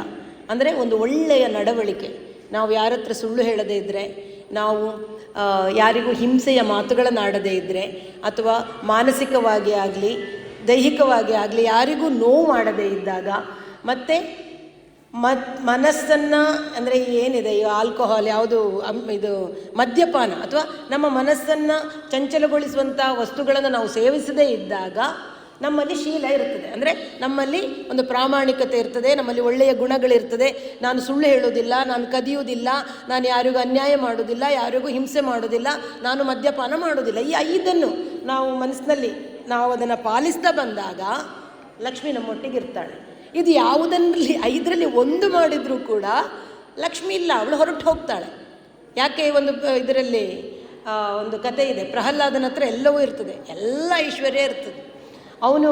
ಅಂದರೆ ಒಂದು ಒಳ್ಳೆಯ ನಡವಳಿಕೆ. ನಾವು ಯಾರ ಹತ್ರ ಸುಳ್ಳು ಹೇಳದೇ ಇದ್ದರೆ, ನಾವು ಯಾರಿಗೂ ಹಿಂಸೆಯ ಮಾತುಗಳನ್ನಾಡದೇ ಇದ್ದರೆ, ಅಥವಾ ಮಾನಸಿಕವಾಗಿ ಆಗಲಿ ದೈಹಿಕವಾಗಿ ಆಗಲಿ ಯಾರಿಗೂ ನೋವು ಮಾಡದೇ ಇದ್ದಾಗ, ಮತ್ತು ಮನಸ್ಸನ್ನು, ಅಂದರೆ ಏನಿದೆ ಈ ಆಲ್ಕೋಹಾಲ್, ಯಾವುದು ಇದು ಮದ್ಯಪಾನ, ಅಥವಾ ನಮ್ಮ ಮನಸ್ಸನ್ನು ಚಂಚಲಗೊಳಿಸುವಂಥ ವಸ್ತುಗಳನ್ನು ನಾವು ಸೇವಿಸದೇ ಇದ್ದಾಗ ನಮ್ಮಲ್ಲಿ ಶೀಲ ಇರ್ತದೆ. ಅಂದರೆ ನಮ್ಮಲ್ಲಿ ಒಂದು ಪ್ರಾಮಾಣಿಕತೆ ಇರ್ತದೆ, ನಮ್ಮಲ್ಲಿ ಒಳ್ಳೆಯ ಗುಣಗಳಿರ್ತದೆ. ನಾನು ಸುಳ್ಳು ಹೇಳೋದಿಲ್ಲ, ನಾನು ಕದಿಯುವುದಿಲ್ಲ, ನಾನು ಯಾರಿಗೂ ಅನ್ಯಾಯ ಮಾಡೋದಿಲ್ಲ, ಯಾರಿಗೂ ಹಿಂಸೆ ಮಾಡೋದಿಲ್ಲ, ನಾನು ಮದ್ಯಪಾನ ಮಾಡೋದಿಲ್ಲ. ಈ 5 ನಾವು ಮನಸ್ಸಿನಲ್ಲಿ ನಾವು ಅದನ್ನು ಪಾಲಿಸ್ತಾ ಬಂದಾಗ ಲಕ್ಷ್ಮಿ ನಮ್ಮೊಟ್ಟಿಗೆ ಇರ್ತಾಳೆ. ಇದು ಯಾವುದರಲ್ಲಿ 5ರಲ್ಲಿ 1 ಮಾಡಿದರೂ ಕೂಡ ಲಕ್ಷ್ಮಿ ಇಲ್ಲ, ಅವಳು ಹೊರಟು ಹೋಗ್ತಾಳೆ. ಯಾಕೆ, ಒಂದು ಇದರಲ್ಲಿ ಒಂದು ಕತೆ ಇದೆ, ಪ್ರಹ್ಲಾದನ ಹತ್ರ ಎಲ್ಲವೂ ಇರ್ತದೆ, ಎಲ್ಲ ಐಶ್ವರ್ಯ ಇರ್ತದೆ. ಅವನು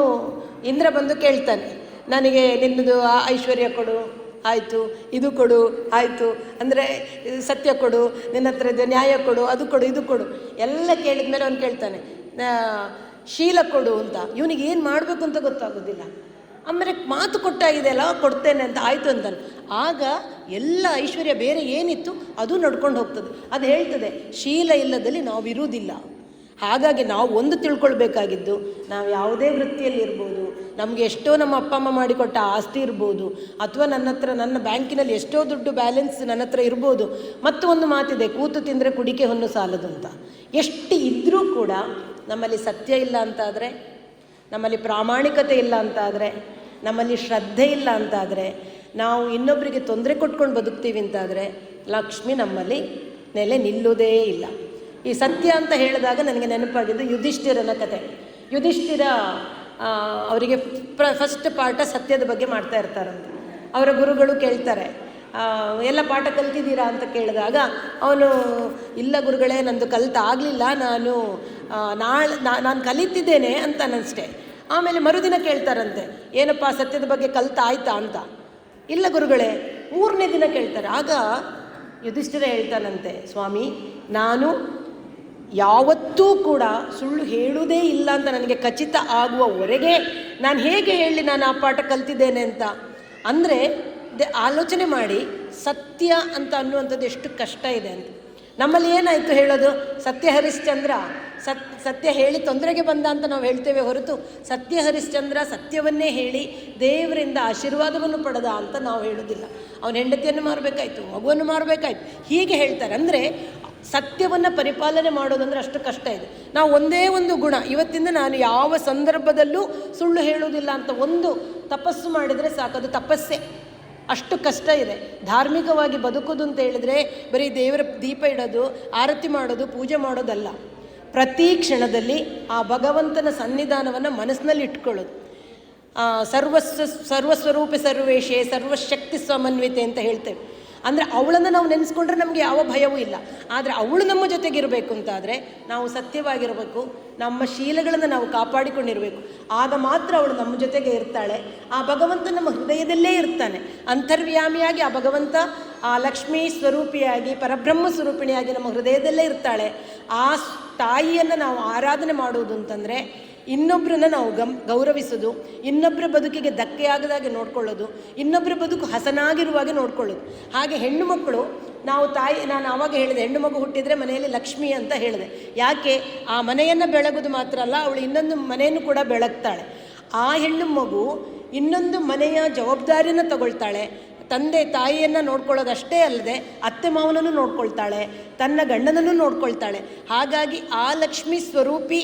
ಇಂದ್ರ ಬಂದು ಕೇಳ್ತಾನೆ, ನನಗೆ ನಿನ್ನದು ಆ ಐಶ್ವರ್ಯ ಕೊಡು, ಆಯಿತು, ಇದು ಕೊಡು, ಆಯಿತು, ಅಂದರೆ ಸತ್ಯ ಕೊಡು, ನಿನ್ನ ಹತ್ರ ಇದೆ ನ್ಯಾಯ ಕೊಡು, ಅದು ಕೊಡು, ಇದು ಕೊಡು, ಎಲ್ಲ ಕೇಳಿದ ಮೇಲೆ ಅವನು ಕೇಳ್ತಾನೆ ಶೀಲ ಕೊಡು ಅಂತ. ಇವನಿಗೆ ಏನು ಮಾಡಬೇಕು ಅಂತ ಗೊತ್ತಾಗೋದಿಲ್ಲ. ಆಮೇಲೆ ಮಾತು ಕೊಟ್ಟಾಗಿದೆ ಅಲ್ಲ, ಕೊಡ್ತೇನೆ ಅಂತ ಆಯಿತು ಅಂತಾನೆ. ಆಗ ಎಲ್ಲ ಐಶ್ವರ್ಯ ಬೇರೆ ಏನಿತ್ತು ಅದು ನಡ್ಕೊಂಡು ಹೋಗ್ತದೆ. ಅದು ಹೇಳ್ತದೆ, ಶೀಲ ಇಲ್ಲದಲ್ಲಿ ನಾವು ಇರುವುದಿಲ್ಲ. ಹಾಗಾಗಿ ನಾವು ಒಂದು ತಿಳ್ಕೊಳ್ಬೇಕಾಗಿದ್ದು, ನಾವು ಯಾವುದೇ ವೃತ್ತಿಯಲ್ಲಿ ಇರ್ಬೋದು, ನಮಗೆ ಎಷ್ಟೋ ನಮ್ಮ ಅಪ್ಪ ಅಮ್ಮ ಮಾಡಿಕೊಟ್ಟ ಆಸ್ತಿ ಇರ್ಬೋದು, ಅಥವಾ ನನ್ನ ಬ್ಯಾಂಕಿನಲ್ಲಿ ಎಷ್ಟೋ ದುಡ್ಡು ಬ್ಯಾಲೆನ್ಸ್ ನನ್ನ ಹತ್ರ ಇರ್ಬೋದು. ಮತ್ತು ಒಂದು ಮಾತಿದೆ, ಕೂತು ತಿಂದರೆ ಕುಡಿಕೆ ಹೊನ್ನು ಸಾಲದು ಅಂತ. ಎಷ್ಟು ಇದ್ದರೂ ಕೂಡ ನಮ್ಮಲ್ಲಿ ಸತ್ಯ ಇಲ್ಲ ಅಂತಾದರೆ, ನಮ್ಮಲ್ಲಿ ಪ್ರಾಮಾಣಿಕತೆ ಇಲ್ಲ ಅಂತಾದರೆ, ನಮ್ಮಲ್ಲಿ ಶ್ರದ್ಧೆ ಇಲ್ಲ ಅಂತಾದರೆ, ನಾವು ಇನ್ನೊಬ್ಬರಿಗೆ ತೊಂದರೆ ಕೊಟ್ಕೊಂಡು ಬದುಕ್ತೀವಿ ಅಂತಾದರೆ ಲಕ್ಷ್ಮಿ ನಮ್ಮಲ್ಲಿ ನೆಲೆ ನಿಲ್ಲುವುದೇ ಇಲ್ಲ. ಈ ಸತ್ಯ ಅಂತ ಹೇಳಿದಾಗ ನನಗೆ ನೆನಪಾಗಿದ್ದು ಯುಧಿಷ್ಠಿರನ ಕತೆ. ಯುಧಿಷ್ಠಿರ ಅವರಿಗೆ ಫಸ್ಟ್ ಪಾಠ ಸತ್ಯದ ಬಗ್ಗೆ ಮಾಡ್ತಾ ಇರ್ತಾರಂತೆ. ಅವರ ಗುರುಗಳು ಕೇಳ್ತಾರೆ, ಎಲ್ಲ ಪಾಠ ಕಲ್ತಿದ್ದೀರಾ ಅಂತ ಕೇಳಿದಾಗ ಅವನು, ಇಲ್ಲ ಗುರುಗಳೇ, ನಂದು ಕಲ್ತಾಗಲಿಲ್ಲ, ನಾನು ಕಲಿತಿದ್ದೇನೆ ಅಂತ ಅನ್ನಿಸ್ತೇ. ಆಮೇಲೆ ಮರುದಿನ ಕೇಳ್ತಾರಂತೆ, ಏನಪ್ಪ ಸತ್ಯದ ಬಗ್ಗೆ ಕಲ್ತಾಯ್ತಾ ಅಂತ. ಇಲ್ಲ ಗುರುಗಳೇ, 3ನೇ ದಿನ ಕೇಳ್ತಾರೆ. ಆಗ ಯುಧಿಷ್ಠಿರ ಹೇಳ್ತಾನಂತೆ, ಸ್ವಾಮಿ, ನಾನು ಯಾವತ್ತೂ ಕೂಡ ಸುಳ್ಳು ಹೇಳುವುದೇ ಇಲ್ಲ ಅಂತ ನನಗೆ ಖಚಿತ ಆಗುವವರೆಗೆ ನಾನು ಹೇಗೆ ಹೇಳಿ ನಾನು ಆ ಪಾಠ ಕಲ್ತಿದ್ದೇನೆ ಅಂತ. ಅಂದರೆ ಆಲೋಚನೆ ಮಾಡಿ, ಸತ್ಯ ಅಂತ ಅನ್ನುವಂಥದ್ದು ಎಷ್ಟು ಕಷ್ಟ ಇದೆ ಅಂತ. ನಮ್ಮಲ್ಲಿ ಏನಾಯಿತು ಹೇಳೋದು, ಸತ್ಯ ಹರಿಶ್ಚಂದ್ರ, ಸತ್ಯ ಹೇಳಿ ತೊಂದರೆಗೆ ಬಂದ ಅಂತ ನಾವು ಹೇಳ್ತೇವೆ ಹೊರತು, ಸತ್ಯ ಹರಿಶ್ಚಂದ್ರ ಸತ್ಯವನ್ನೇ ಹೇಳಿ ದೇವರಿಂದ ಆಶೀರ್ವಾದವನ್ನು ಪಡೆದ ಅಂತ ನಾವು ಹೇಳೋದಿಲ್ಲ. ಅವನ ಹೆಂಡತಿಯನ್ನು ಮಾರಬೇಕಾಯ್ತು, ಮಗುವನ್ನು ಮಾರಬೇಕಾಯ್ತು, ಹೀಗೆ ಹೇಳ್ತಾರೆ. ಅಂದರೆ ಸತ್ಯವನ್ನು ಪರಿಪಾಲನೆ ಮಾಡೋದಂದರೆ ಅಷ್ಟು ಕಷ್ಟ ಇದೆ. ನಾವು ಒಂದೇ ಒಂದು ಗುಣ, ಇವತ್ತಿಂದ ನಾನು ಯಾವ ಸಂದರ್ಭದಲ್ಲೂ ಸುಳ್ಳು ಹೇಳುವುದಿಲ್ಲ ಅಂತ ಒಂದು ತಪಸ್ಸು ಮಾಡಿದರೆ ಸಾಕದು ತಪಸ್ಸೇ. ಅಷ್ಟು ಕಷ್ಟ ಇದೆ. ಧಾರ್ಮಿಕವಾಗಿ ಬದುಕೋದು ಅಂತ ಹೇಳಿದರೆ ಬರೀ ದೇವರ ದೀಪ ಇಡೋದು, ಆರತಿ ಮಾಡೋದು, ಪೂಜೆ ಮಾಡೋದಲ್ಲ. ಪ್ರತಿ ಕ್ಷಣದಲ್ಲಿ ಆ ಭಗವಂತನ ಸನ್ನಿಧಾನವನ್ನು ಮನಸ್ಸಿನಲ್ಲಿ ಇಟ್ಕೊಳ್ಳೋದು. ಸರ್ವಸ್ವರೂಪಿ ಸರ್ವೇಶೇ ಸರ್ವಶಕ್ತಿ ಸಮನ್ವಿತೆ ಅಂತ ಹೇಳ್ತೇವೆ. ಅಂದರೆ ಅವಳನ್ನು ನಾವು ನೆನೆಸ್ಕೊಂಡ್ರೆ ನಮಗೆ ಯಾವ ಭಯವೂ ಇಲ್ಲ. ಆದರೆ ಅವಳು ನಮ್ಮ ಜೊತೆಗಿರಬೇಕು ಅಂತಾದರೆ ನಾವು ಸತ್ಯವಾಗಿರಬೇಕು, ನಮ್ಮ ಶೀಲಗಳನ್ನು ನಾವು ಕಾಪಾಡಿಕೊಂಡಿರಬೇಕು. ಆಗ ಮಾತ್ರ ಅವಳು ನಮ್ಮ ಜೊತೆಗೆ ಇರ್ತಾಳೆ. ಆ ಭಗವಂತ ನಮ್ಮ ಹೃದಯದಲ್ಲೇ ಇರ್ತಾನೆ. ಅಂತರ್ವ್ಯಾಮಿಯಾಗಿ ಆ ಭಗವಂತ, ಆ ಲಕ್ಷ್ಮೀ ಸ್ವರೂಪಿಯಾಗಿ, ಪರಬ್ರಹ್ಮ ಸ್ವರೂಪಿಣಿಯಾಗಿ ನಮ್ಮ ಹೃದಯದಲ್ಲೇ ಇರ್ತಾಳೆ. ಆ ತಾಯಿಯನ್ನು ನಾವು ಆರಾಧನೆ ಮಾಡುವುದು ಅಂತಂದರೆ ಇನ್ನೊಬ್ಬರನ್ನ ನಾವು ಗೌರವಿಸೋದು, ಇನ್ನೊಬ್ಬರ ಬದುಕಿಗೆ ಧಕ್ಕೆಯಾಗದಾಗೆ ನೋಡ್ಕೊಳ್ಳೋದು, ಇನ್ನೊಬ್ಬರ ಬದುಕು ಹಸನಾಗಿರುವಾಗೆ ನೋಡ್ಕೊಳ್ಳೋದು. ಹಾಗೆ ಹೆಣ್ಣು ಮಕ್ಕಳು, ನಾನು ಆವಾಗ ಹೇಳಿದೆ, ಹೆಣ್ಣು ಮಗು ಹುಟ್ಟಿದರೆ ಮನೆಯಲ್ಲಿ ಲಕ್ಷ್ಮಿ ಅಂತ ಹೇಳಿದೆ. ಯಾಕೆ? ಆ ಮನೆಯನ್ನು ಬೆಳಗೋದು ಮಾತ್ರ ಅಲ್ಲ, ಅವಳು ಇನ್ನೊಂದು ಮನೆಯನ್ನು ಕೂಡ ಬೆಳಗ್ತಾಳೆ. ಆ ಹೆಣ್ಣು ಮಗು ಇನ್ನೊಂದು ಮನೆಯ ಜವಾಬ್ದಾರಿಯನ್ನು ತಗೊಳ್ತಾಳೆ. ತಂದೆ ತಾಯಿಯನ್ನು ನೋಡ್ಕೊಳ್ಳೋದಷ್ಟೇ ಅಲ್ಲದೆ ಅತ್ತೆ ಮಾವನನ್ನು ನೋಡ್ಕೊಳ್ತಾಳೆ, ತನ್ನ ಗಂಡನನ್ನು ನೋಡ್ಕೊಳ್ತಾಳೆ. ಹಾಗಾಗಿ ಆ ಲಕ್ಷ್ಮೀ ಸ್ವರೂಪಿ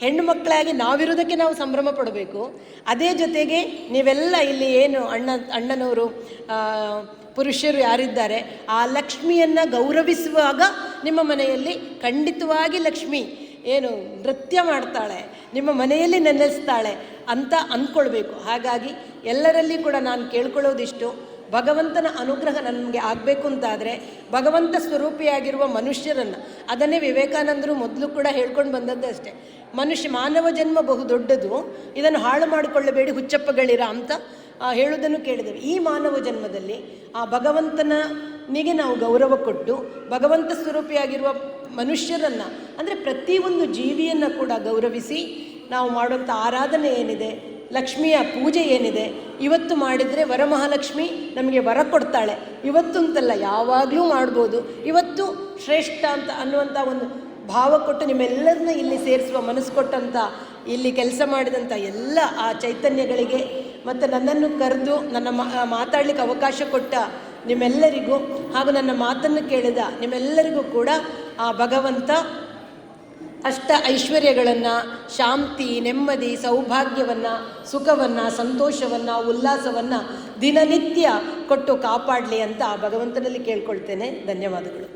ಹೆಣ್ಣು ಮಕ್ಕಳಾಗಿ ನಾವಿರೋದಕ್ಕೆ ನಾವು ಸಂಭ್ರಮ ಪಡಬೇಕು. ಅದೇ ಜೊತೆಗೆ ನೀವೆಲ್ಲ ಇಲ್ಲಿ ಏನು ಅಣ್ಣನವರು ಪುರುಷರು ಯಾರಿದ್ದಾರೆ, ಆ ಲಕ್ಷ್ಮಿಯನ್ನು ಗೌರವಿಸುವಾಗ ನಿಮ್ಮ ಮನೆಯಲ್ಲಿ ಖಂಡಿತವಾಗಿ ಲಕ್ಷ್ಮಿ ಏನು ನೃತ್ಯ ಮಾಡ್ತಾಳೆ, ನಿಮ್ಮ ಮನೆಯಲ್ಲಿ ನೆನೆಸ್ತಾಳೆ ಅಂತ ಅಂದ್ಕೊಳ್ಬೇಕು. ಹಾಗಾಗಿ ಎಲ್ಲರಲ್ಲಿ ಕೂಡ ನಾನು ಕೇಳ್ಕೊಳ್ಳೋದಿಷ್ಟು, ಭಗವಂತನ ಅನುಗ್ರಹ ನಮಗೆ ಆಗಬೇಕು ಅಂತಾದರೆ ಭಗವಂತ ಸ್ವರೂಪಿಯಾಗಿರುವ ಮನುಷ್ಯರನ್ನು, ಅದನ್ನೇ ವಿವೇಕಾನಂದರು ಮೊದಲು ಕೂಡ ಹೇಳ್ಕೊಂಡು ಬಂದದ್ದೇ ಅಷ್ಟೇ, ಮಾನವ ಜನ್ಮ ಬಹು ದೊಡ್ಡದು, ಇದನ್ನು ಹಾಳು ಮಾಡಿಕೊಳ್ಳಬೇಡಿ ಹುಚ್ಚಪ್ಪಗಳಿರ ಅಂತ ಹೇಳುವುದನ್ನು ಕೇಳಿದ್ದೇವೆ. ಈ ಮಾನವ ಜನ್ಮದಲ್ಲಿ ಆ ಭಗವಂತನಿಗೆ ನಾವು ಗೌರವ ಕೊಟ್ಟು, ಭಗವಂತ ಸ್ವರೂಪಿಯಾಗಿರುವ ಮನುಷ್ಯರನ್ನು ಅಂದರೆ ಪ್ರತಿಯೊಂದು ಜೀವಿಯನ್ನು ಕೂಡ ಗೌರವಿಸಿ ನಾವು ಮಾಡುವಂಥ ಆರಾಧನೆ ಏನಿದೆ, ಲಕ್ಷ್ಮಿಯ ಪೂಜೆ ಏನಿದೆ, ಇವತ್ತು ಮಾಡಿದರೆ ವರಮಹಾಲಕ್ಷ್ಮಿ ನಮಗೆ ವರ ಕೊಡ್ತಾಳೆ. ಇವತ್ತು ಅಂತಲ್ಲ, ಯಾವಾಗಲೂ ಮಾಡ್ಬೋದು. ಇವತ್ತು ಶ್ರೇಷ್ಠ ಅಂತ ಅನ್ನುವಂಥ ಒಂದು ಭಾವ ಕೊಟ್ಟು ನಿಮ್ಮೆಲ್ಲರನ್ನ ಇಲ್ಲಿ ಸೇರಿಸುವ ಮನಸ್ಸು ಕೊಟ್ಟಂಥ, ಇಲ್ಲಿ ಕೆಲಸ ಮಾಡಿದಂಥ ಎಲ್ಲ ಆ ಚೈತನ್ಯಗಳಿಗೆ ಮತ್ತು ನನ್ನನ್ನು ಕರೆದು ನನ್ನ ಮಾತಾಡಲಿಕ್ಕೆ ಅವಕಾಶ ಕೊಟ್ಟ ನಿಮ್ಮೆಲ್ಲರಿಗೂ ಹಾಗೂ ನನ್ನ ಮಾತನ್ನು ಕೇಳಿದ ನಿಮ್ಮೆಲ್ಲರಿಗೂ ಕೂಡ ಆ ಭಗವಂತ ಅಷ್ಟ ಐಶ್ವರ್ಯಗಳನ್ನು, ಶಾಂತಿ, ನೆಮ್ಮದಿ, ಸೌಭಾಗ್ಯವನ್ನು, ಸುಖವನ್ನು, ಸಂತೋಷವನ್ನು, ಉಲ್ಲಾಸವನ್ನು ದಿನನಿತ್ಯ ಕೊಟ್ಟು ಕಾಪಾಡಲಿ ಅಂತ ಆ ಭಗವಂತನಲ್ಲಿ ಕೇಳ್ಕೊಳ್ತೇನೆ. ಧನ್ಯವಾದಗಳು.